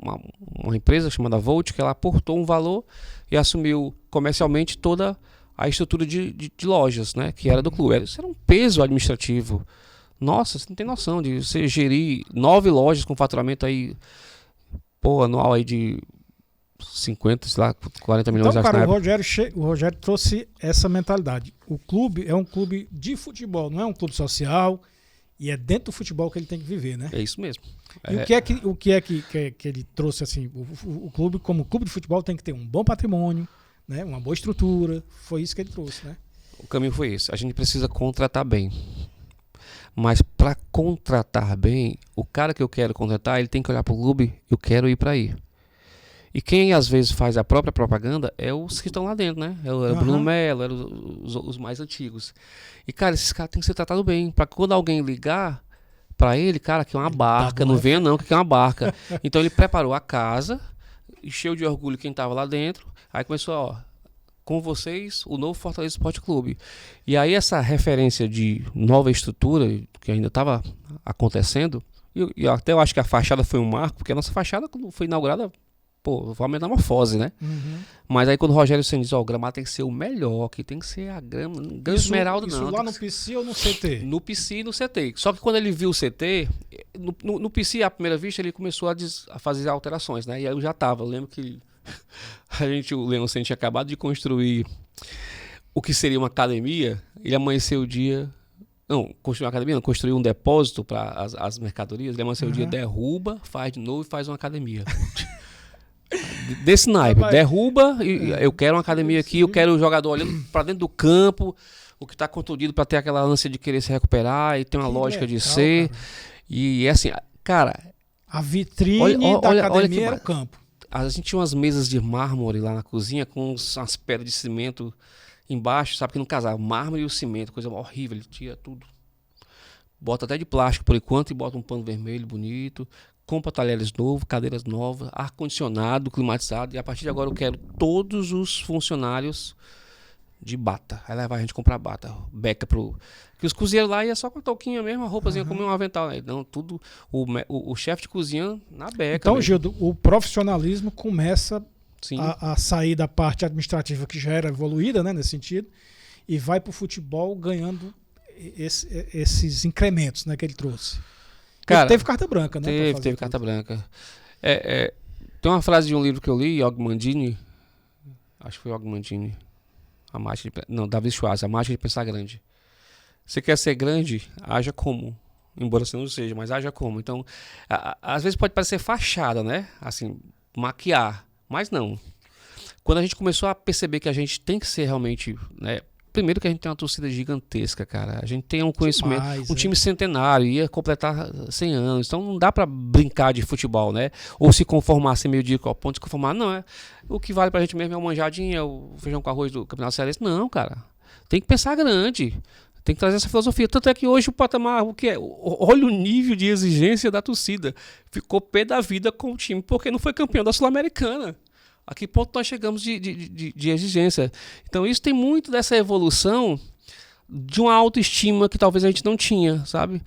uma empresa chamada Volt, que ela aportou um valor e assumiu comercialmente toda a estrutura de lojas, né, que era do clube. Isso era um peso administrativo. Nossa, você não tem noção de você gerir 9 lojas com faturamento aí, pô, anual aí de 50, sei lá, 40 milhões. Então, cara, o Rogério trouxe essa mentalidade. O clube é um clube de futebol, não é um clube social, e é dentro do futebol que ele tem que viver, né? É isso mesmo. E o que é que ele trouxe assim? O clube, como clube de futebol, tem que ter um bom patrimônio, né? Uma boa estrutura. Foi isso que ele trouxe, né? O caminho foi esse. A gente precisa contratar bem. Mas para contratar bem, o cara que eu quero contratar, ele tem que olhar para o clube, eu quero ir para aí. E quem às vezes faz a própria propaganda é os que estão lá dentro, né? É o Bruno Melo, é os mais antigos. E, cara, esses caras têm que ser tratados bem. Para quando alguém ligar para ele, cara, que é uma barca, não venha não, que é uma barca. Então ele preparou a casa, encheu de orgulho quem estava lá dentro, aí começou, ó, com vocês, o novo Fortaleza Esporte Clube. E aí essa referência de nova estrutura, que ainda estava acontecendo, e até eu acho que a fachada foi um marco, porque a nossa fachada, quando foi inaugurada, pô, foi uma metamorfose, né? Mas aí quando o Rogério Ceni diz, ó, o gramado tem que ser o melhor, que tem que ser a grama esmeralda, não. Isso lá no PC ou no CT? No PC e no CT. Só que quando ele viu o CT, no PC, à primeira vista, ele começou a fazer alterações, né? E aí eu já tava, eu lembro que o Leão Ceni tinha acabado de construir o que seria uma academia. Ele amanheceu o dia, não, construiu uma academia, não, construiu um depósito para as mercadorias. Ele amanheceu o dia, derruba, faz de novo e faz uma academia. Desse naipe, derruba, eu quero uma academia aqui, eu quero o jogador olhando para dentro do campo, o que está contundido para ter aquela ânsia de querer se recuperar e ter uma lógica de ser. Cara. E é assim, cara, a vitrine da academia era o campo. A gente tinha umas mesas de mármore lá na cozinha com umas pedras de cimento embaixo, sabe que não casava, o mármore e o cimento, coisa horrível, ele tira tudo. Bota até de plástico por enquanto e bota um pano vermelho bonito, compra talheres novos, cadeiras novas, ar-condicionado, climatizado, e a partir de agora eu quero todos os funcionários de bata. Aí leva a gente comprar bata, beca que os cozinheiros lá ia só com a touquinha mesmo, a roupazinha como um avental. Né? Não, tudo, o chefe de cozinha na beca. Então, Gildo, o profissionalismo começa a sair da parte administrativa que já era evoluída, né, nesse sentido, e vai para o futebol ganhando esses incrementos, né, que ele trouxe. Cara, ele teve carta branca, né? Teve carta branca. Tem uma frase de um livro que eu li, Og Mandini, acho que foi Og Mandini, Davi Schwartz, A Mágica de Pensar Grande. Você quer ser grande, haja como. Embora você não seja, mas haja como. Então, às vezes pode parecer fachada, né? Assim, maquiar. Mas não. quando a gente começou a perceber que a gente tem que ser realmente, né, primeiro que a gente tem uma torcida gigantesca, cara. A gente tem um conhecimento, Demais, um time centenário, ia completar 100 anos. Então não dá pra brincar de futebol, né? Ou se conformar, ser meio dia ao ponto de conformar. Não, o que vale pra gente mesmo é o manjadinha, o feijão com arroz do Campeonato Cearense. Não, cara. Tem que pensar grande. Tem que trazer essa filosofia. Tanto é que hoje o patamar, o que é? Olha o nível de exigência da torcida. Ficou pé da vida com o time, porque não foi campeão da Sul-Americana. A que ponto nós chegamos de exigência? Então isso tem muito dessa evolução de uma autoestima que talvez a gente não tinha, sabe?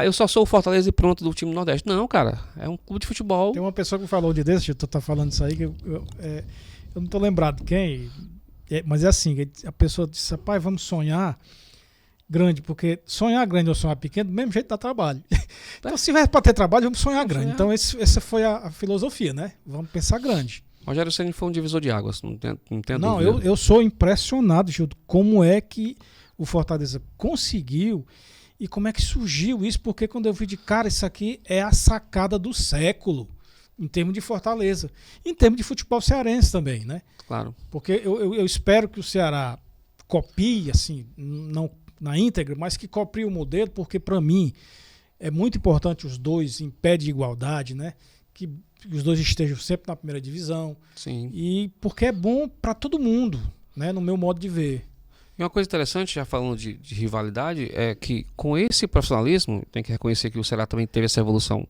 Eu só sou o Fortaleza e pronto do time do Nordeste. Não, cara, é um clube de futebol. Tem uma pessoa que falou de desse, tu tá falando isso aí, que eu não tô lembrado quem, mas é assim, a pessoa disse, rapaz, vamos sonhar grande, porque sonhar grande ou sonhar pequeno, do mesmo jeito dá trabalho. Então se tiver para ter trabalho, vamos sonhar grande. Então essa foi a filosofia, né? Vamos pensar grande. Rogério Ceni foi um divisor de águas, não tem Não, dúvida. eu sou impressionado, Gildo, como é que o Fortaleza conseguiu e como é que surgiu isso, porque quando eu vi de cara, isso aqui é a sacada do século, em termos de Fortaleza, em termos de futebol cearense também, né? Claro. Porque eu espero que o Ceará copie, assim, não na íntegra, mas que copie o modelo, porque para mim é muito importante os dois em pé de igualdade, né? Que os dois estejam sempre na primeira divisão. Sim. E porque é bom para todo mundo, né, no meu modo de ver. E uma coisa interessante, já falando de rivalidade, é que com esse profissionalismo, tem que reconhecer que o Ceará também teve essa evolução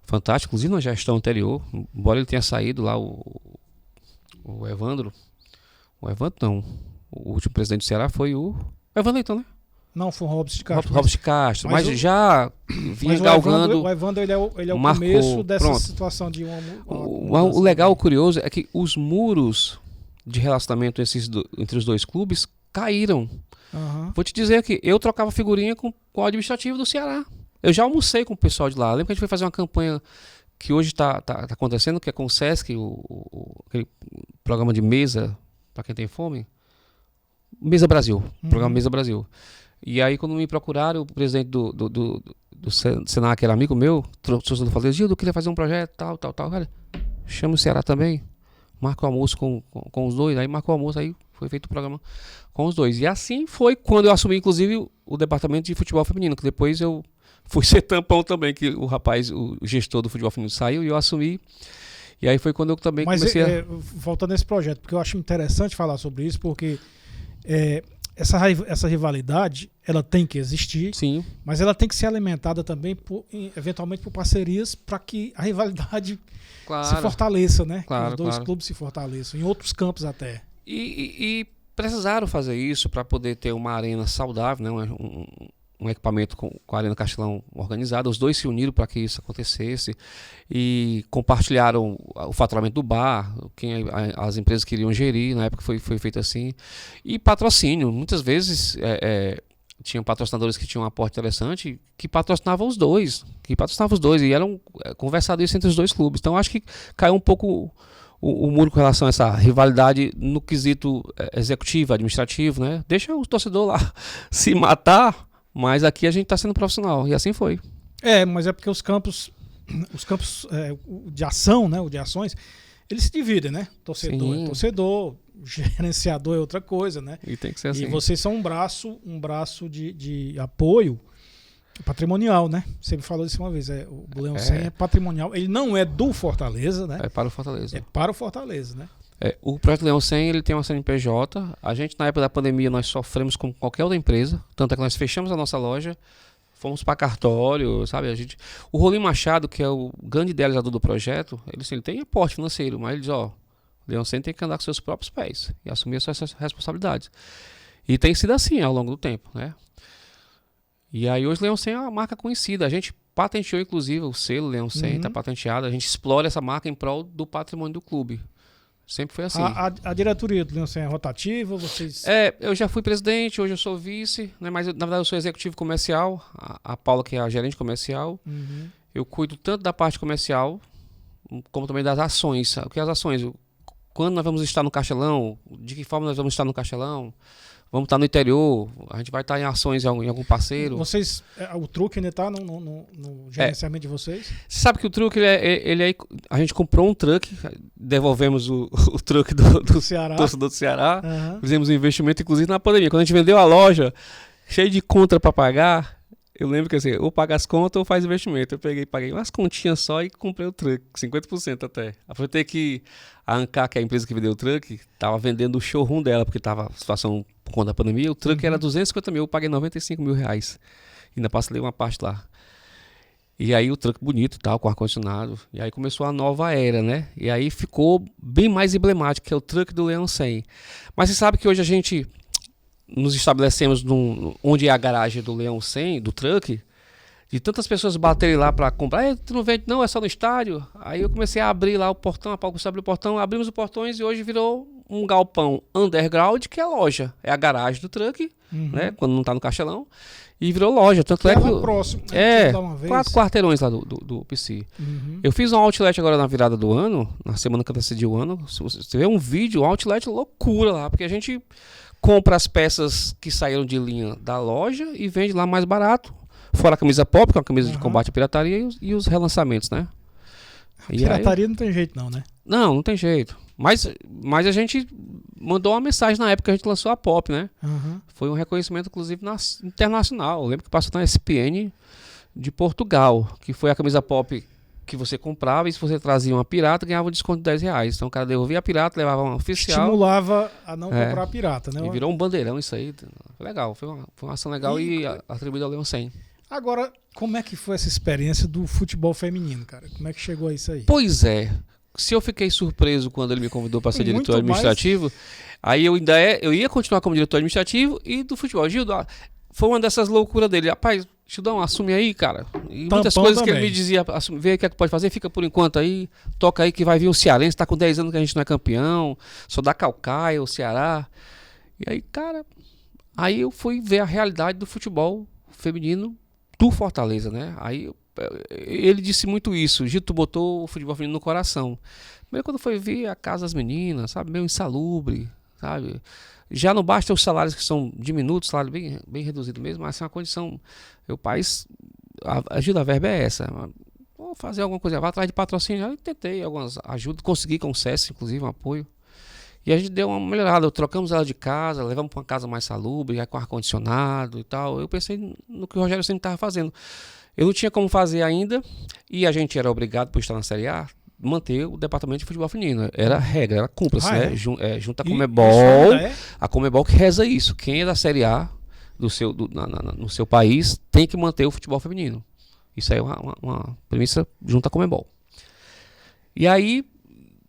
fantástica, inclusive na gestão anterior, embora ele tenha saído lá o Evandro. O Evandro não. O último presidente do Ceará foi o Evandro Leitão, né? Não, foi o Robson de Castro. Robson de Castro, mas já vinha galgando. O Evandro ele é o marcou, começo dessa pronto. situação de o legal, o curioso é que os muros de relacionamento entre os dois clubes caíram. Uhum. Vou te dizer que eu trocava figurinha com o administrativo do Ceará. Eu já almocei com o pessoal de lá. Lembra que a gente foi fazer uma campanha que hoje está acontecendo, que é com o Sesc, aquele programa de mesa, para quem tem fome. Mesa Brasil. Programa Mesa Brasil. E aí, quando me procuraram, o presidente do Senac, que era amigo meu, trouxe do Fortaleza, Gildo, eu queria fazer um projeto, tal. Cara, chama o Ceará também, marca o almoço com os dois, aí marcou o almoço, aí foi feito o programa com os dois. E assim foi quando eu assumi, inclusive, o departamento de futebol feminino, que depois eu fui ser tampão também, que o rapaz, o gestor do futebol feminino saiu e eu assumi. E aí foi quando eu também comecei voltando nesse projeto, porque eu acho interessante falar sobre isso, porque essa rivalidade, ela tem que existir, sim, mas ela tem que ser alimentada também, eventualmente, por parcerias para que a rivalidade se fortaleça, né? Claro, que os dois clubes se fortaleçam, em outros campos até. E precisaram fazer isso para poder ter uma arena saudável, né? Um equipamento com a Arena Castelão organizada. Os dois se uniram para que isso acontecesse e compartilharam o faturamento do bar, quem as empresas queriam gerir, na época foi feito assim. E patrocínio, muitas vezes tinham patrocinadores que tinham um aporte interessante, que patrocinavam os dois, e eram conversado isso entre os dois clubes. Então acho que caiu um pouco o muro com relação a essa rivalidade no quesito executivo, administrativo, né? Deixa o torcedor lá se matar, mas aqui a gente está sendo profissional, e assim foi. Mas é porque os campos de ação, né, o de ações, eles se dividem, né? Torcedor é torcedor, gerenciador é outra coisa, né? E tem que ser assim. E vocês são um braço de apoio patrimonial, né? Você me falou isso uma vez, o Leão 100 é patrimonial, ele não é do Fortaleza, né? É para o Fortaleza. É para o Fortaleza, né? O projeto Leão 100, ele tem uma CNPJ. A gente, na época da pandemia, nós sofremos como qualquer outra empresa. Tanto é que nós fechamos a nossa loja, fomos para cartório, sabe? O Rolim Machado, que é o grande idealizador do projeto, ele tem aporte financeiro, mas ele diz, Leão 100 tem que andar com seus próprios pés e assumir as suas responsabilidades. E tem sido assim ao longo do tempo, né? E aí hoje Leão 100 é uma marca conhecida. A gente patenteou, inclusive, o selo Leão 100, está patenteado. A gente explora essa marca em prol do patrimônio do clube. Sempre foi assim. A diretoria do Leão 100 é rotativa? Vocês... eu já fui presidente, hoje eu sou vice, né? Mas na verdade eu sou executivo comercial. A Paula, que é a gerente comercial. Eu cuido tanto da parte comercial, como também das ações. O que é as ações? Quando nós vamos estar no Castelão? De que forma nós vamos estar no Castelão? vamos estar no interior, a gente vai estar em ações em algum parceiro. Vocês, o truque ainda está no gerenciamento de vocês? Você sabe que o truque, a gente comprou um truque, devolvemos o truque do Ceará. torcedor do Ceará, Uhum. fizemos um investimento, inclusive, na pandemia. Quando a gente vendeu a loja, cheio de conta para pagar, eu lembro que assim, ou paga as contas ou faz investimento. Eu paguei umas continhas só e comprei o truck, 50% até. Aproveitei que a Ancar, que é a empresa que vendeu o truck, estava vendendo o showroom dela, porque estava situação por conta da pandemia. O truck era 250 mil, eu paguei 95 mil reais. Ainda passei uma parte lá. E aí o truck bonito e tal, com ar-condicionado. E aí começou a nova era, né? E aí ficou bem mais emblemático, que é o truck do Leão 100. Mas você sabe que hoje a gente nos estabelecemos onde é a garagem do Leão 100, do truck, de tantas pessoas baterem lá para comprar. Tu não vende não, é só no estádio. Aí eu comecei a abrir lá o portão, abrir o portão, abrimos os portões e hoje virou um galpão underground, que é a loja. É a garagem do truck, né? Quando não tá no castelão. E virou loja. Tanto é que próximo. É, 4 quarteirões lá do PC. Eu fiz um outlet agora na virada do ano, na semana que antecediu o ano. Se você vê um vídeo, um outlet loucura lá, porque a gente compra as peças que saíram de linha da loja e vende lá mais barato. Fora a camisa pop, que é uma camisa de combate à pirataria, e os relançamentos, né? Pirataria não tem jeito não, né? Não tem jeito. Mas a gente mandou uma mensagem na época que a gente lançou a pop, né? Foi um reconhecimento, inclusive, internacional. Eu lembro que passou na SPN de Portugal, que foi a camisa pop que você comprava, e se você trazia uma pirata, ganhava um desconto de 10 reais. Então o cara devolvia a pirata, levava uma oficial. Estimulava a não comprar a pirata, né? E virou um bandeirão isso aí. Foi legal, foi uma ação legal e atribuída ao Leão 100. Agora, como é que foi essa experiência do futebol feminino, cara? Como é que chegou a isso aí? Pois é. Se eu fiquei surpreso quando ele me convidou para ser diretor administrativo, aí eu ia continuar como diretor administrativo e do futebol. Gildo, foi uma dessas loucuras dele. Rapaz, Gildão, assume aí, cara. E muitas coisas também que ele me dizia, vê o que é que pode fazer, fica por enquanto aí, toca aí que vai vir o Cearense, tá com 10 anos que a gente não é campeão, só dá Calcaia, o Ceará. E aí, cara, aí eu fui ver a realidade do futebol feminino do Fortaleza, né? Aí ele disse muito isso. Gito, tu botou o futebol feminino no coração. Primeiro quando foi ver a casa das meninas, sabe? Meio insalubre, sabe? Já não basta os salários que são diminutos, salário bem reduzido mesmo, mas é uma condição. O país, a ajuda, a verba é essa. Vou fazer alguma coisa, vá atrás de patrocínio. Eu tentei algumas ajudas, consegui com o SESC, inclusive, um apoio. E a gente deu uma melhorada, trocamos ela de casa, levamos para uma casa mais salubre, com ar-condicionado e tal. Eu pensei no que o Rogério sempre estava fazendo. Eu não tinha como fazer ainda, e a gente era obrigado, por estar na Série A, manter o departamento de futebol feminino. Era regra, era cúmplice, né? Junto à Conmebol, a Conmebol que reza isso. Quem é da Série A no seu país tem que manter o futebol feminino. Isso aí é uma premissa junto à Conmebol. E aí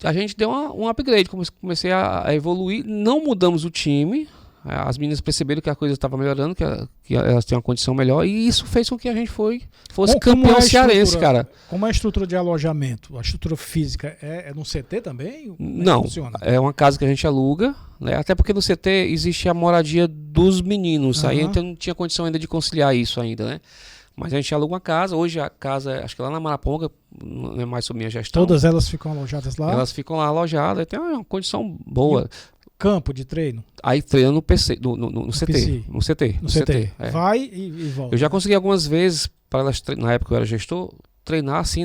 a gente deu um upgrade, comecei a evoluir, não mudamos o time, as meninas perceberam que a coisa estava melhorando, que elas tinham uma condição melhor, e isso fez com que a gente fosse campeão cearense, cara. Como é a estrutura de alojamento? A estrutura física é no CT também? Não, é uma casa que a gente aluga, né? Até porque no CT existe a moradia dos meninos, aí a gente não tinha condição ainda de conciliar isso ainda, né? Mas a gente aluga uma casa, hoje a casa, acho que lá na Maraponga, não é mais sob minha gestão. Todas elas ficam alojadas lá? Elas ficam lá alojadas, tem uma condição boa. Campo de treino? Aí treina no PC, no CT. No CT. É. Vai e volta. Eu já consegui algumas vezes, para elas, na época que eu era gestor, treinar assim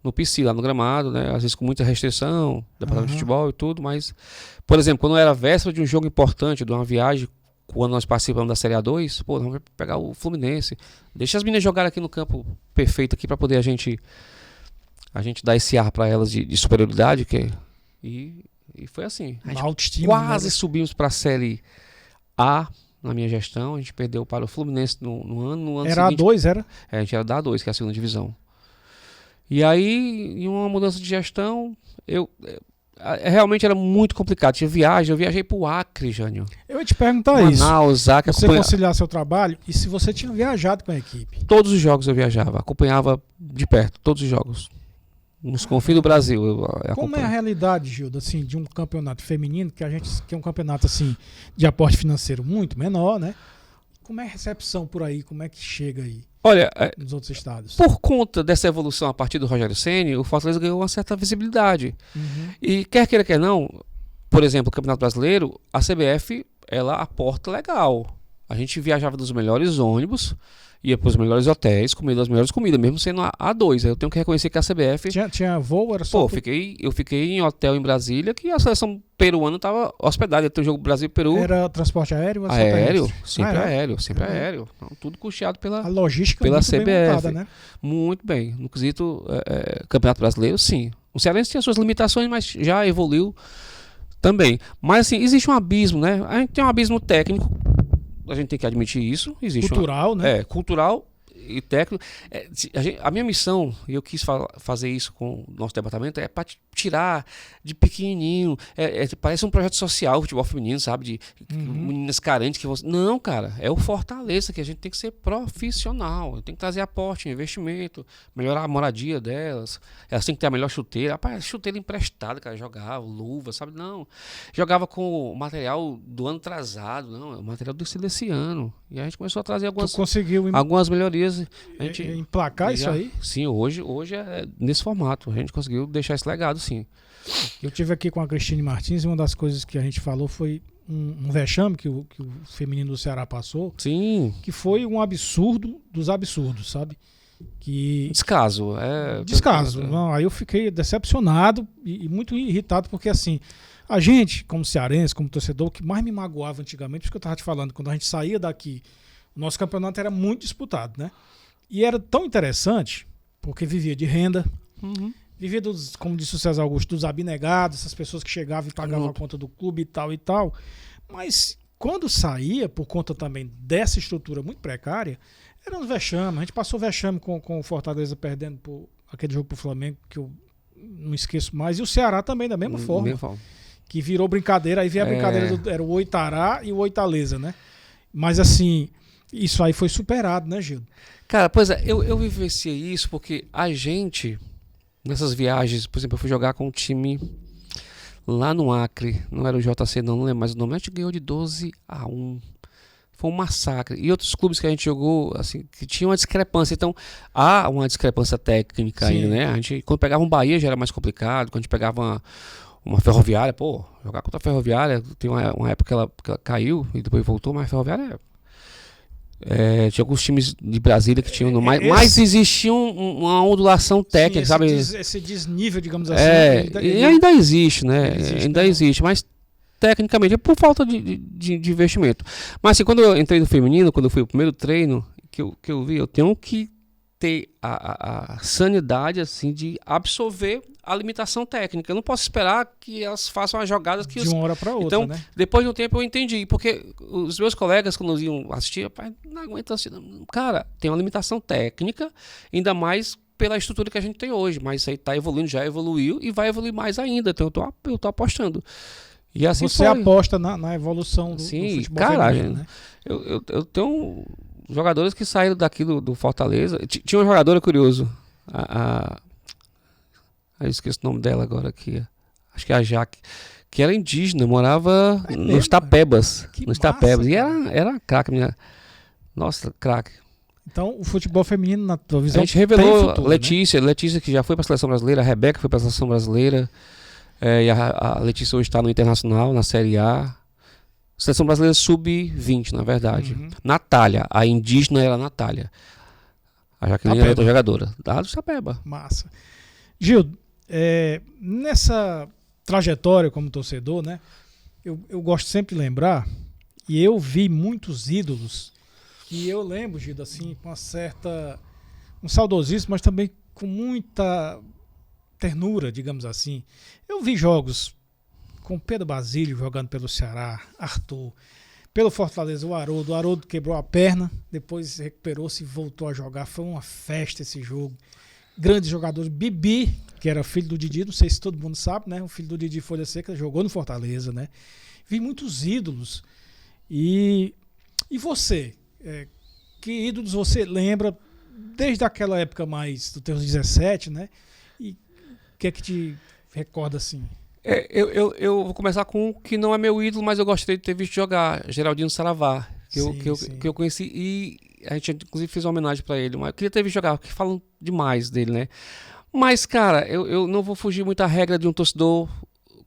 no PC, lá no gramado, né? Às vezes com muita restrição, departamento de futebol e tudo, mas, por exemplo, quando era véspera de um jogo importante, de uma viagem, quando nós participamos da Série A2, pô, vamos pegar o Fluminense. Deixa as meninas jogarem aqui no campo perfeito aqui para poder a gente dar esse ar para elas de superioridade, e foi assim. A gente quase subimos para a Série A na minha gestão. A gente perdeu para o Fluminense no ano era seguinte. A2, era? A gente era da A2, que é a segunda divisão. E aí, em uma mudança de gestão, realmente era muito complicado. Tinha viagem, eu viajei pro Acre, Jânio. Eu ia te perguntar Manaus, isso. Acre, você conciliar seu trabalho e se você tinha viajado com a equipe? Todos os jogos eu viajava, acompanhava de perto, todos os jogos. Nos confins do Brasil. Como é a realidade, Gildo, assim, de um campeonato feminino, que é um campeonato assim, de aporte financeiro muito menor, né? Como é a recepção por aí? Como é que chega aí? Olha, nos outros estados? Por conta dessa evolução a partir do Rogério Ceni, o Fortaleza ganhou uma certa visibilidade. E quer queira, quer não, por exemplo, o Campeonato Brasileiro, a CBF ela aporta legal. A gente viajava nos melhores ônibus, ia para os melhores hotéis, comendo as melhores comidas, mesmo sendo A2. Eu tenho que reconhecer que a CBF... Tinha voo, era só... Pô, eu fiquei em hotel em Brasília, que a seleção peruana estava hospedada. Ia ter o jogo Brasil-Peru. Era transporte aéreo ou aéreo? Sempre era? aéreo, sempre aéreo. Então, tudo custeado pela, a logística pela muito CBF. Bem montada, né? Muito bem. No quesito Campeonato Brasileiro, sim. O Cearense tinha suas limitações, mas já evoluiu também. Mas assim, existe um abismo, né? A gente tem um abismo técnico, a gente tem que admitir isso. Existe cultural, né? Cultural e técnico. A minha missão, e eu quis fazer isso com o nosso departamento, é para tirar de pequenininho. Parece um projeto social, futebol feminino, sabe? De meninas carentes que vão... Não, cara, é o Fortaleza que a gente tem que ser profissional. Tem que trazer aporte, investimento, melhorar a moradia delas. Elas têm que ter a melhor chuteira. Rapaz, chuteira emprestada, cara, jogava, luva, sabe? Não. Jogava com o material do ano atrasado, não, é o material desse ano. E a gente começou a trazer algumas melhorias. A gente emplacar isso aí? Sim, hoje é nesse formato. A gente conseguiu deixar esse legado, sim. Eu tive aqui com a Cristine Martins e uma das coisas que a gente falou foi um vexame que o feminino do Ceará passou. Sim. Que foi um absurdo dos absurdos, sabe? Descaso. Descaso. Não, aí eu fiquei decepcionado e muito irritado, porque assim, a gente, como cearense, como torcedor, o que mais me magoava antigamente, porque eu estava te falando, quando a gente saía daqui, o nosso campeonato era muito disputado, né? E era tão interessante, porque vivia de renda, vivia dos, como disse o César Augusto, dos abnegados, essas pessoas que chegavam e pagavam a conta do clube e tal. Mas quando saía, por conta também dessa estrutura muito precária, era um vexame. A gente passou vexame com o Fortaleza perdendo aquele jogo pro Flamengo, que eu não esqueço mais. E o Ceará também, da mesma forma. Que virou brincadeira. Aí veio a brincadeira, era o Oitará e o Oitaleza, né? Mas assim, isso aí foi superado, né, Gildo? Cara, pois é, eu vivenciei isso porque a gente, nessas viagens, por exemplo, eu fui jogar com um time lá no Acre, não era o JC não lembro mais o nome, a gente ganhou de 12-1. Foi um massacre. E outros clubes que a gente jogou, assim, que tinha uma discrepância. Então, há uma discrepância técnica ainda, né? A gente, quando pegava um Bahia já era mais complicado, quando a gente pegava uma Ferroviária, jogar contra a Ferroviária, tem uma época que ela caiu e depois voltou, mas a Ferroviária tinha alguns times de Brasília que tinham mas existia uma ondulação técnica, sim, sabe? Esse desnível, digamos assim. E ainda existe, né? Ainda existe, mas tecnicamente é por falta de investimento. Mas assim, quando eu entrei no feminino, quando eu fui o primeiro treino que eu vi, eu tenho que ter a sanidade assim de absorver a limitação técnica. Eu não posso esperar que elas façam as jogadas que... De uma hora para outra, então, né? Depois de um tempo eu entendi, porque os meus colegas, quando iam assistir, rapaz, não aguento assistir. Cara, tem uma limitação técnica, ainda mais pela estrutura que a gente tem hoje, mas isso aí está evoluindo, já evoluiu e vai evoluir mais ainda, então eu tô apostando. E assim você aposta na evolução do futebol feminino, né? Eu tenho jogadores que saíram daqui do Fortaleza. Tinha uma jogadora curioso, eu esqueço o nome dela agora aqui, acho que é a Jaque, que era indígena, morava nos Tapebas, e era craque, nossa, craque. Então o futebol feminino, na tua visão, a gente revelou futuro, Letícia, né? Letícia que já foi para a seleção brasileira, a Rebeca foi para a seleção brasileira, e a Letícia hoje está no Internacional, na Série A. Seleção brasileira sub-20, na verdade. Natália, a indígena era a Natália. A Jaqueline era outra jogadora. Da do Sapeba. Massa. Gildo, nessa trajetória como torcedor, né? Eu gosto sempre de lembrar, e eu vi muitos ídolos, e eu lembro, Gildo, assim, com um saudosismo, mas também com muita ternura, digamos assim. Eu vi jogos com Pedro Basílio jogando pelo Ceará, Arthur, pelo Fortaleza, o Haroldo quebrou a perna, depois recuperou-se e voltou a jogar. Foi uma festa esse jogo. Grandes jogadores. Bibi, que era filho do Didi, não sei se todo mundo sabe, né? O filho do Didi Folha Seca jogou no Fortaleza, né? Vi muitos ídolos. E você? Que ídolos você lembra desde aquela época mais dos teus 17, né? E o que é que te recorda assim? Eu vou começar com o que não é meu ídolo, mas eu gostaria de ter visto jogar, Geraldino Saravá, que eu conheci, e a gente inclusive fez uma homenagem para ele, mas eu queria ter visto jogar, porque falam demais dele, né? Mas, cara, eu não vou fugir muito à regra de um torcedor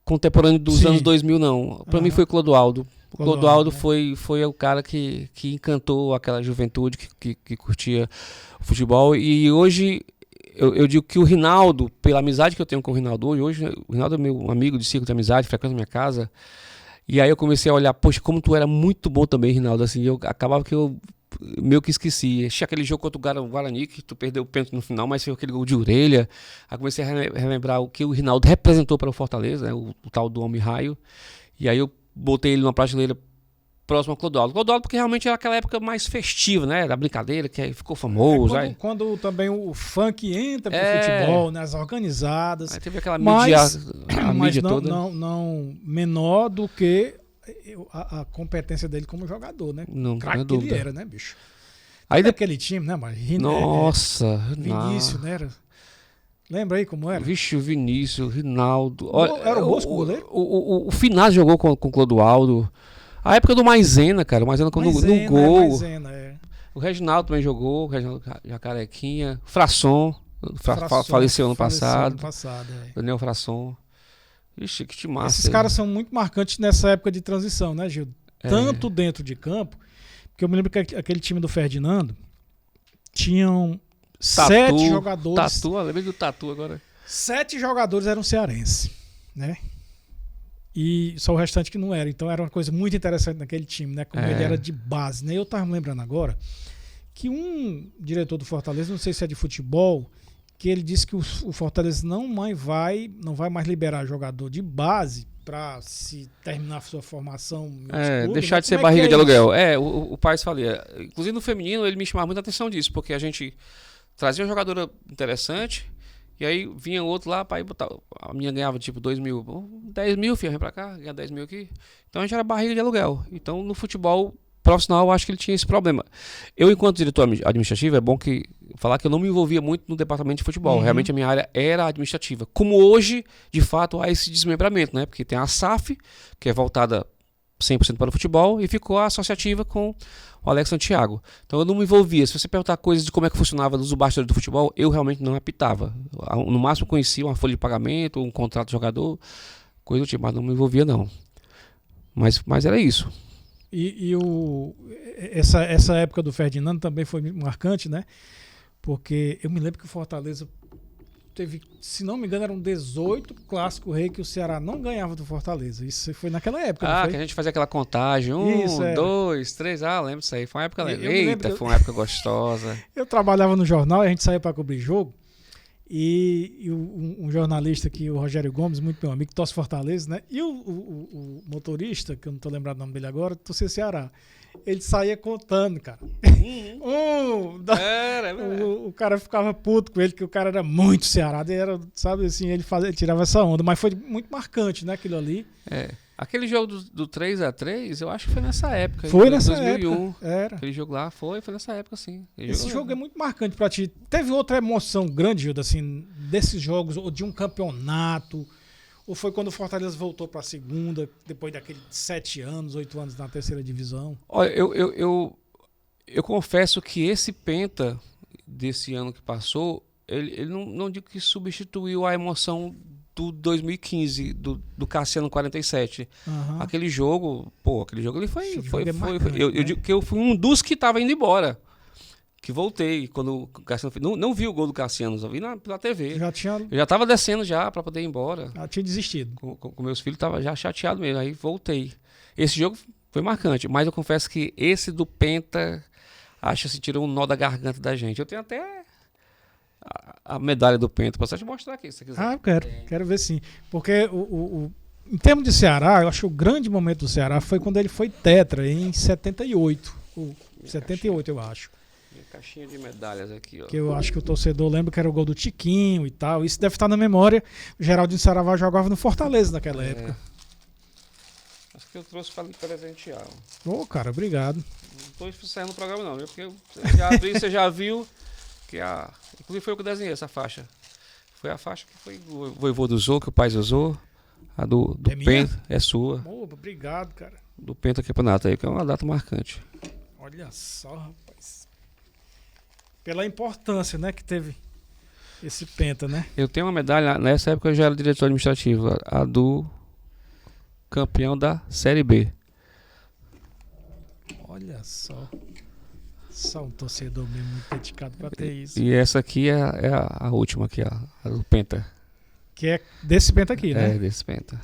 contemporâneo dos anos 2000, não. Para mim foi Clodoaldo. O Clodoaldo, né? foi o cara que encantou aquela juventude que curtia o futebol. E hoje eu digo que o Rinaldo, pela amizade que eu tenho com o Rinaldo hoje o Rinaldo é meu amigo de ciclo de amizade, frequenta minha casa. E aí eu comecei a olhar, poxa, como tu era muito bom também, Rinaldo. Assim, eu acabava que eu meio que esqueci. Achei aquele jogo contra o Guarani, que tu perdeu o pênalti no final, mas foi aquele gol de orelha. Aí comecei a relembrar o que o Rinaldo representou para o Fortaleza, né, o tal do Homem-Raio. E aí eu botei ele numa prateleira próximo ao Clodoaldo. Clodoaldo porque realmente era aquela época mais festiva, né? Da brincadeira, que aí ficou famoso. Quando também o funk entra pro futebol, nas organizadas. Aí teve aquela mídia toda. Não menor do que a competência dele como jogador, né? Não, craque que ele era, né, bicho? Aí daquele time, né, mas nossa, Vinícius, né? Lembra aí como era? Vixe, o Vinícius, Rinaldo. Era o Bosco goleiro? O Finazzi jogou com o Clodoaldo. A época do Maisena, cara. O Maisena no gol. Maisena. O Reginaldo também jogou. O Reginaldo Jacarequinha. Frasson. Faleceu ano passado. Daniel Frasson. Ixi, que massa. Esses caras são muito marcantes nessa época de transição, né, Gil? Tanto dentro de campo, porque eu me lembro que aquele time do Ferdinando tinham 7 jogadores. Lembrei do Tatu agora. 7 jogadores eram cearenses, né? E só o restante que não era. Então era uma coisa muito interessante naquele time, né? Como ele era de base, né? Eu tava me lembrando agora que um diretor do Fortaleza, não sei se é de futebol, que ele disse que o Fortaleza não vai mais liberar jogador de base para se terminar a sua formação. Deixar de ser barriga de aluguel. O Paes falei. Inclusive no feminino ele me chamava muita atenção disso, porque a gente trazia uma jogadora interessante. E aí vinha outro lá, para botar. A minha ganhava tipo 2 mil, 10 mil, filho, vem pra cá, ganha 10 mil aqui. Então a gente era barriga de aluguel. Então no futebol profissional eu acho que ele tinha esse problema. Eu, enquanto diretor administrativo, é bom falar que eu não me envolvia muito no departamento de futebol. Uhum. Realmente a minha área era administrativa. Como hoje, de fato, há esse desmembramento, né? Porque tem a SAF, que é voltada 100% para o futebol, e ficou a associativa com o Alex Santiago. Então eu não me envolvia. Se você perguntar coisas de como é que funcionava nos bastidores do futebol, eu realmente não apitava. No máximo conhecia uma folha de pagamento, um contrato de jogador, coisa do tipo, mas não me envolvia não. Mas era isso. Essa época do Ferdinando também foi marcante, né? Porque eu me lembro que o Fortaleza teve, se não me engano, eram 18 clássico rei que o Ceará não ganhava do Fortaleza. Isso foi naquela época. Que a gente fazia aquela contagem. 1, 2, 3. Lembro disso aí. Foi uma época foi uma época gostosa. Eu trabalhava no jornal e a gente saía para cobrir jogo. E um jornalista aqui, o Rogério Gomes, muito meu amigo, torce Fortaleza, né? E o motorista, que eu não tô lembrado o nome dele agora, torcia Ceará. Ele saía contando, cara. O cara ficava puto com ele, que o cara era muito Ceará. Era, sabe assim, ele tirava essa onda. Mas foi muito marcante, né, aquilo ali. Aquele jogo do 3x3, eu acho que foi nessa época. Foi nessa 2001. Época. Era. Aquele jogo lá foi nessa época, sim. Esse jogo é muito marcante pra ti. Teve outra emoção grande, Gilda, assim, desses jogos, ou de um campeonato? Ou foi quando o Fortaleza voltou pra segunda, depois daqueles 7 anos, 8 anos na terceira divisão? Olha, eu confesso que esse penta desse ano que passou, ele não digo que substituiu a emoção do 2015, do Cassiano 47. Uhum. Aquele jogo ele foi. Eu digo que eu fui um dos que estava indo embora. Que voltei quando o Cassiano não vi o gol do Cassiano, só vi pela TV. Eu já estava descendo já para poder ir embora. Já tinha desistido. Com meus filhos, estava já chateado mesmo. Aí voltei. Esse jogo foi marcante, mas eu confesso que esse do Penta, acho que tirou um nó da garganta da gente. Eu tenho até a medalha do Penta. Posso te mostrar aqui, se você quiser. Eu quero ver sim. Porque em termos de Ceará, eu acho que o grande momento do Ceará foi quando ele foi tetra, em 78. 78, eu acho. Caixinha de medalhas aqui, ó. Que eu acho que o torcedor lembra que era o gol do Tiquinho e tal. Isso deve estar na memória. O Geraldinho Saravá jogava no Fortaleza naquela época. Acho que eu trouxe para lhe presentear. Cara, obrigado. Não estou saindo no programa não, viu? Porque você já viu que inclusive foi eu que desenhei essa faixa. Foi a faixa que foi o Voivoda usou, que o pai usou. A do Penta é sua. Obrigado, cara. Do Penta Campeonato aí, que é uma data marcante. Olha só, rapaz. Pela importância, né, que teve esse Penta, né? Eu tenho uma medalha, nessa época eu já era diretor administrativo, a do campeão da Série B. Olha só. Só um torcedor mesmo muito dedicado pra ter isso. E essa aqui é a última aqui, a do Penta. Que é desse penta aqui, né? É, desse Penta.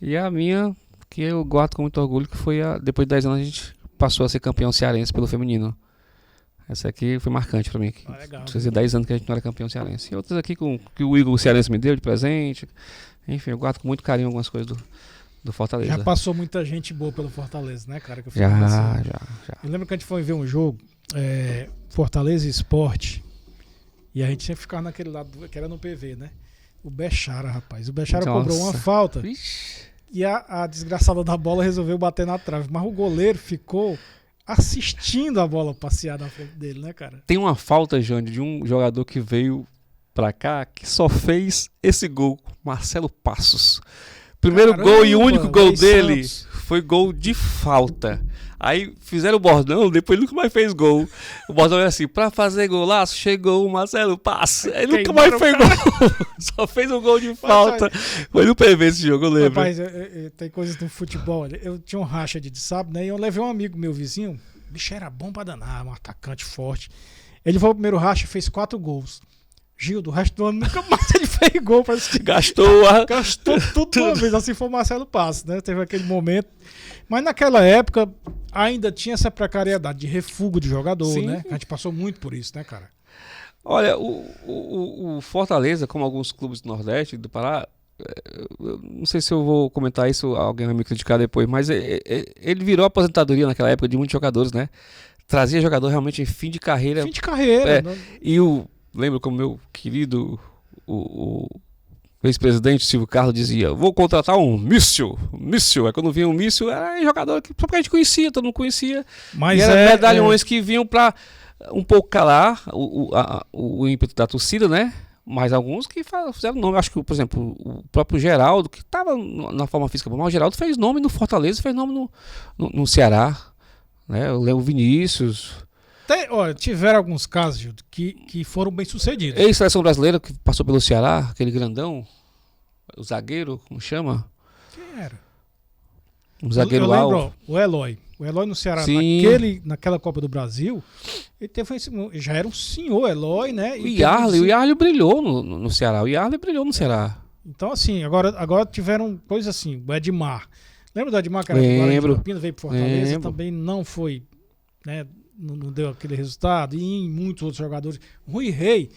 E a minha, que eu guardo com muito orgulho, que foi depois de 10 anos a gente passou a ser campeão cearense pelo feminino. Essa aqui foi marcante pra mim. Legal. Fazia 10 anos que a gente não era campeão cearense. E outras aqui que o Igor cearense me deu de presente. Enfim, eu guardo com muito carinho algumas coisas do Fortaleza. Já passou muita gente boa pelo Fortaleza, né, cara? Que eu fico Já. Eu lembro que a gente foi ver um jogo, Fortaleza e Sport, e a gente sempre ficava naquele lado, que era no PV, né? O Bechara, rapaz. O Bechara cobrou uma falta. Ixi. E a desgraçada da bola resolveu bater na trave. Mas o goleiro ficou assistindo a bola passear na frente dele, né, cara? Tem uma falta, Jânio, de um jogador que veio pra cá que só fez esse gol, Marcelo Passos. Primeiro gol e o único gol dele foi gol de falta. Aí fizeram o bordão, depois ele nunca mais fez gol. O bordão era assim: pra fazer golaço, chegou o Marcelo Passos. Ele nunca mais fez gol. Só fez um gol de falta. Foi no PV esse jogo, eu lembro. Rapaz, tem coisas do futebol. Eu tinha um racha de sábado, né? E eu levei um amigo meu vizinho. O bicho era bom pra danar, um atacante forte. Ele foi o primeiro racha e fez 4 gols. Gil, do resto do ano nunca mais ele fez gol. Gastou tudo de uma vez. Assim foi o Marcelo Passos, né? Teve aquele momento. Mas naquela época ainda tinha essa precariedade de refúgio de jogador, Sim. né? A gente passou muito por isso, né, cara? Olha, o Fortaleza, como alguns clubes do Nordeste, do Pará, eu não sei se eu vou comentar isso, alguém vai me criticar depois, mas ele virou aposentadoria naquela época de muitos jogadores, né? Trazia jogador realmente em fim de carreira. Fim de carreira. E lembro como meu querido o ex-presidente Silvio Carlos dizia: vou contratar um míssil. Aí quando vinha um míssil, era jogador que só porque a gente conhecia, todo mundo conhecia. Mas e eram medalhões que vinham para um pouco calar o ímpeto da torcida, né? Mas alguns que fizeram nome. Acho que, por exemplo, o próprio Geraldo, que estava na forma física, mas o Geraldo fez nome no Fortaleza, fez nome no Ceará, né? Eu lembro o Vinícius. Olha, tiveram alguns casos, Gildo, que foram bem sucedidos. Ex-seleção brasileira que passou pelo Ceará, aquele grandão, o zagueiro, como chama? Quem era? Um zagueiro eu alto. lembro, o Eloy. O Eloy no Ceará, naquela Copa do Brasil, ele já era um senhor Eloy, né? O Yarley brilhou no Ceará. O Yarley brilhou no Ceará. Então, assim, agora tiveram coisas assim. O Edmar. Lembra do Edmar, que era Lembro. de Campinas, veio pro Fortaleza, também não foi, né? Não deu aquele resultado. E em muitos outros jogadores. O Rui Rei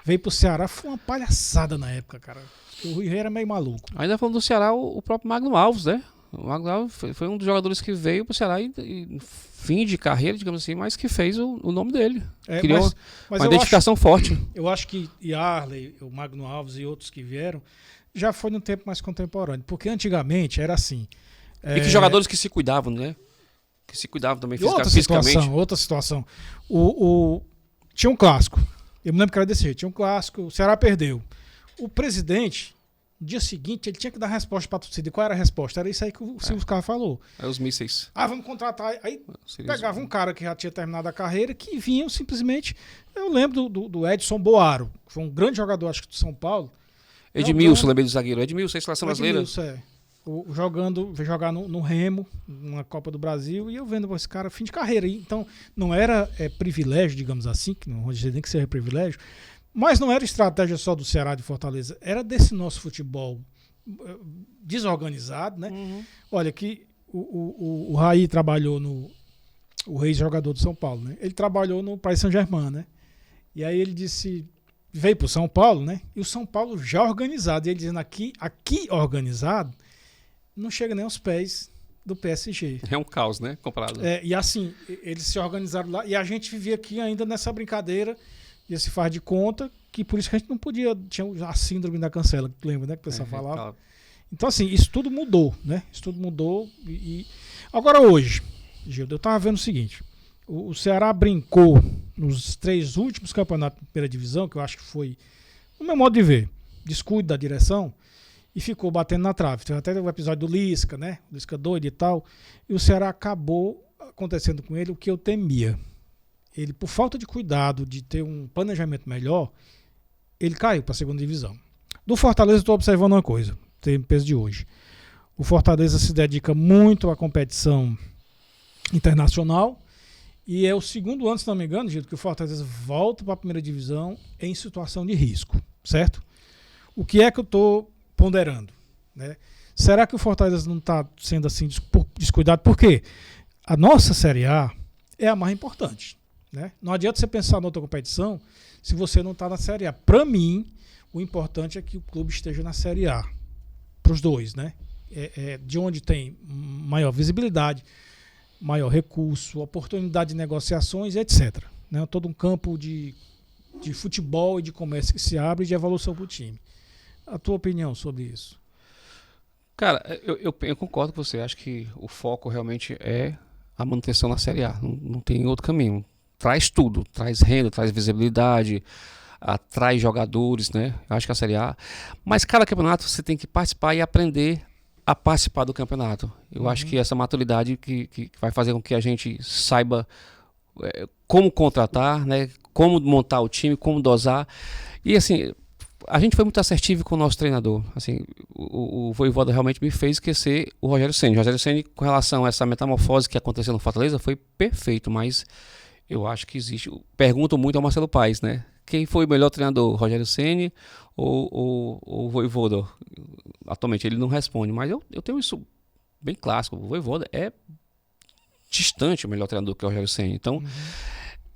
veio pro Ceará, foi uma palhaçada na época, cara. O Rui Rei era meio maluco. Ainda falando do Ceará, o próprio Magno Alves, né? O Magno Alves foi um dos jogadores que veio pro Ceará e fim de carreira, digamos assim, mas que fez o nome dele. Criou mas uma identificação forte. Eu acho que Yarley, o Magno Alves e outros que vieram, já foi num tempo mais contemporâneo. Porque antigamente era assim. E que jogadores que se cuidavam, né? Que se cuidavam também fisicamente. Outra situação. Tinha um clássico. Eu me lembro que era desse jeito. Tinha um clássico, o Ceará perdeu. O presidente, no dia seguinte, ele tinha que dar resposta para a torcida. E qual era a resposta? Era isso aí que o Silvio Carlos falou. É os mísseis. Vamos contratar. Aí pegava um cara que já tinha terminado a carreira, que vinha simplesmente... Eu lembro do Edson Boaro, que foi um grande jogador, acho que do São Paulo. Edmilson, lembrei do zagueiro. Edmilson, seleção brasileira. Edmilson, veio jogar no Remo, numa Copa do Brasil, e eu vendo esse cara fim de carreira. Então, não era privilégio, digamos assim, que não dizer nem que seja privilégio, mas não era estratégia só do Ceará de Fortaleza, era desse nosso futebol desorganizado, né? Uhum. Olha, que o Raí trabalhou o ex-jogador do São Paulo, né? Ele trabalhou no Paris Saint-Germain, né? E aí ele veio pro São Paulo, né? E o São Paulo já organizado, e ele dizendo aqui organizado, não chega nem aos pés do PSG. É um caos, né? Comparado. E assim, eles se organizaram lá, e a gente vivia aqui ainda nessa brincadeira, e se faz de conta, que por isso que a gente não podia, tinha a síndrome da cancela, lembra, né? Que o pessoal falava. Claro. Então assim, isso tudo mudou, né? Isso tudo mudou. Agora hoje, Gildo, eu tava vendo o seguinte, o Ceará brincou nos 3 últimos campeonatos de primeira divisão, que eu acho que foi, no meu modo de ver, descuido da direção, e ficou batendo na trave. Teve até o episódio do Lisca, né? O Lisca doido e tal. E o Ceará acabou acontecendo com ele o que eu temia. Ele, por falta de cuidado, de ter um planejamento melhor, ele caiu para a segunda divisão. Do Fortaleza, eu estou observando uma coisa, tem peso de hoje. O Fortaleza se dedica muito à competição internacional. E é o segundo ano, se não me engano, Gildo, que o Fortaleza volta para a primeira divisão em situação de risco, certo? O que é que eu estou ponderando, né? Será que o Fortaleza não está sendo assim descuidado? Por quê? A nossa Série A é a mais importante, né? Não adianta você pensar em outra competição se você não está na Série A. Para mim, o importante é que o clube esteja na Série A. Para os dois, né? De onde tem maior visibilidade, maior recurso, oportunidade de negociações, etc. Né? Todo um campo de futebol e de comércio que se abre e de evolução para o time. A tua opinião sobre isso? Cara, eu concordo com você. Acho que o foco realmente é a manutenção na Série A. Não tem outro caminho. Traz tudo. Traz renda, traz visibilidade, atrai jogadores, né? Eu acho que a Série A... Mas cada campeonato você tem que participar e aprender a participar do campeonato. Eu acho que essa maturidade que vai fazer com que a gente saiba como contratar, né? Como montar o time, como dosar. E assim, a gente foi muito assertivo com o nosso treinador. Assim, o Vojvoda realmente me fez esquecer o Rogério Ceni. O Rogério Ceni, com relação a essa metamorfose que aconteceu no Fortaleza, foi perfeito, mas eu acho que existe... Pergunto muito ao Marcelo Paes, né? Quem foi o melhor treinador, Rogério Ceni ou o Vojvoda? Atualmente ele não responde, mas eu tenho isso bem clássico. O Vojvoda é distante o melhor treinador que o Rogério Ceni. Então,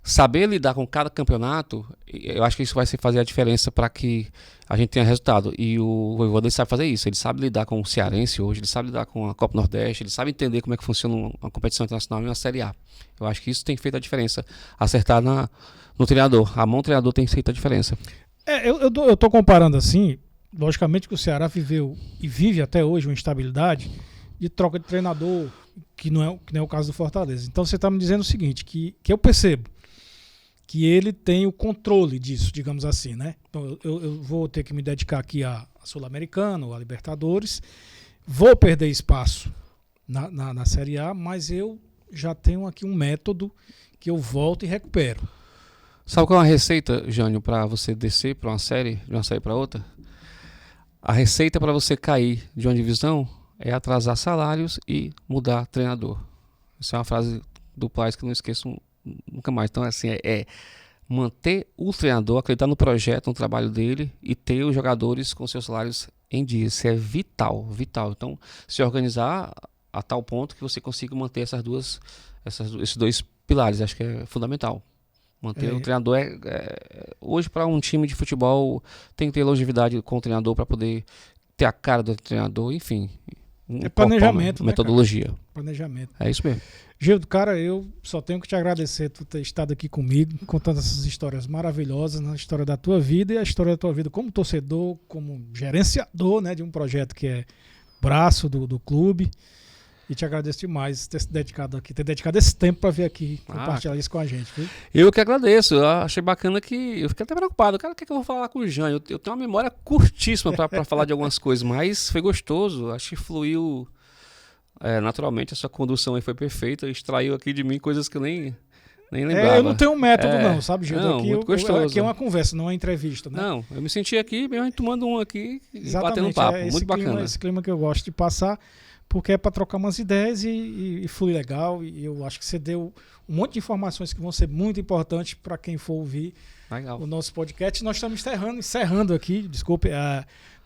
saber lidar com cada campeonato, eu acho que isso vai fazer a diferença para que a gente tenha resultado. E o Vojvoda sabe fazer isso. Ele sabe lidar com o Cearense hoje, ele sabe lidar com a Copa Nordeste, ele sabe entender como é que funciona uma competição internacional e uma Série A. Eu acho que isso tem feito a diferença. Acertar no treinador. A mão do treinador tem feito a diferença. Eu tô comparando assim, logicamente que o Ceará viveu e vive até hoje uma instabilidade de troca de treinador, que não é o caso do Fortaleza. Então você está me dizendo o seguinte, que eu percebo que ele tem o controle disso, digamos assim, né? Então eu vou ter que me dedicar aqui a Sul-Americana ou a Libertadores, vou perder espaço na Série A, mas eu já tenho aqui um método que eu volto e recupero. Sabe qual é a receita, Jânio, para você descer para uma série, de uma série para outra? A receita para você cair de uma divisão é atrasar salários e mudar treinador. Essa é uma frase do Paes que eu não esqueço nunca mais. Então, assim, é manter o treinador, acreditar no projeto, no trabalho dele e ter os jogadores com seus salários em dia. Isso é vital, vital. Então, se organizar a tal ponto que você consiga manter esses dois pilares. Acho que é fundamental. Manter o treinador hoje, para um time de futebol, tem que ter longevidade com o treinador para poder ter a cara do treinador, enfim. Planejamento, metodologia. Né, planejamento. É isso mesmo. Gildo, cara, eu só tenho que te agradecer por ter estado aqui comigo, contando essas histórias maravilhosas, a história da tua vida e a história da tua vida como torcedor, como gerenciador, né, de um projeto que é braço do clube. E te agradeço demais ter dedicado esse tempo para vir aqui compartilhar isso com a gente. Viu? Eu que agradeço. Eu achei bacana que... Eu fiquei até preocupado. Cara, o que é que eu vou falar com o Jânio? Eu tenho uma memória curtíssima para falar de algumas coisas, mas foi gostoso. Acho que fluiu naturalmente. Essa condução aí foi perfeita. Extraiu aqui de mim coisas que eu nem lembrava. Eu não tenho um método não, sabe, Gildo? Não, muito gostoso. Aqui é uma conversa, não é uma entrevista, né? Não, eu me senti aqui, mesmo a gente tomando um aqui e exatamente, batendo um papo. Muito bacana. Esse clima que eu gosto de passar, porque é para trocar umas ideias e flui legal. E eu acho que você deu um monte de informações que vão ser muito importantes para quem for ouvir o nosso podcast. Nós estamos encerrando aqui, desculpe,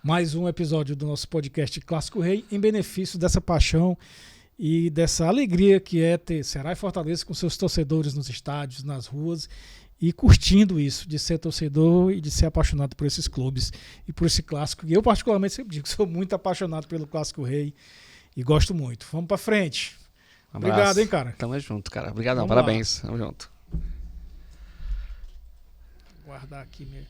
mais um episódio do nosso podcast Clássico Rei, em benefício dessa paixão e dessa alegria que é ter Ceará e Fortaleza com seus torcedores nos estádios, nas ruas, e curtindo isso, de ser torcedor e de ser apaixonado por esses clubes e por esse clássico. E eu particularmente sempre digo que sou muito apaixonado pelo Clássico Rei e gosto muito. Vamos pra frente. Obrigado, hein, cara. Tamo junto, cara. Obrigadão, parabéns. Tamo junto. Vou guardar aqui mesmo.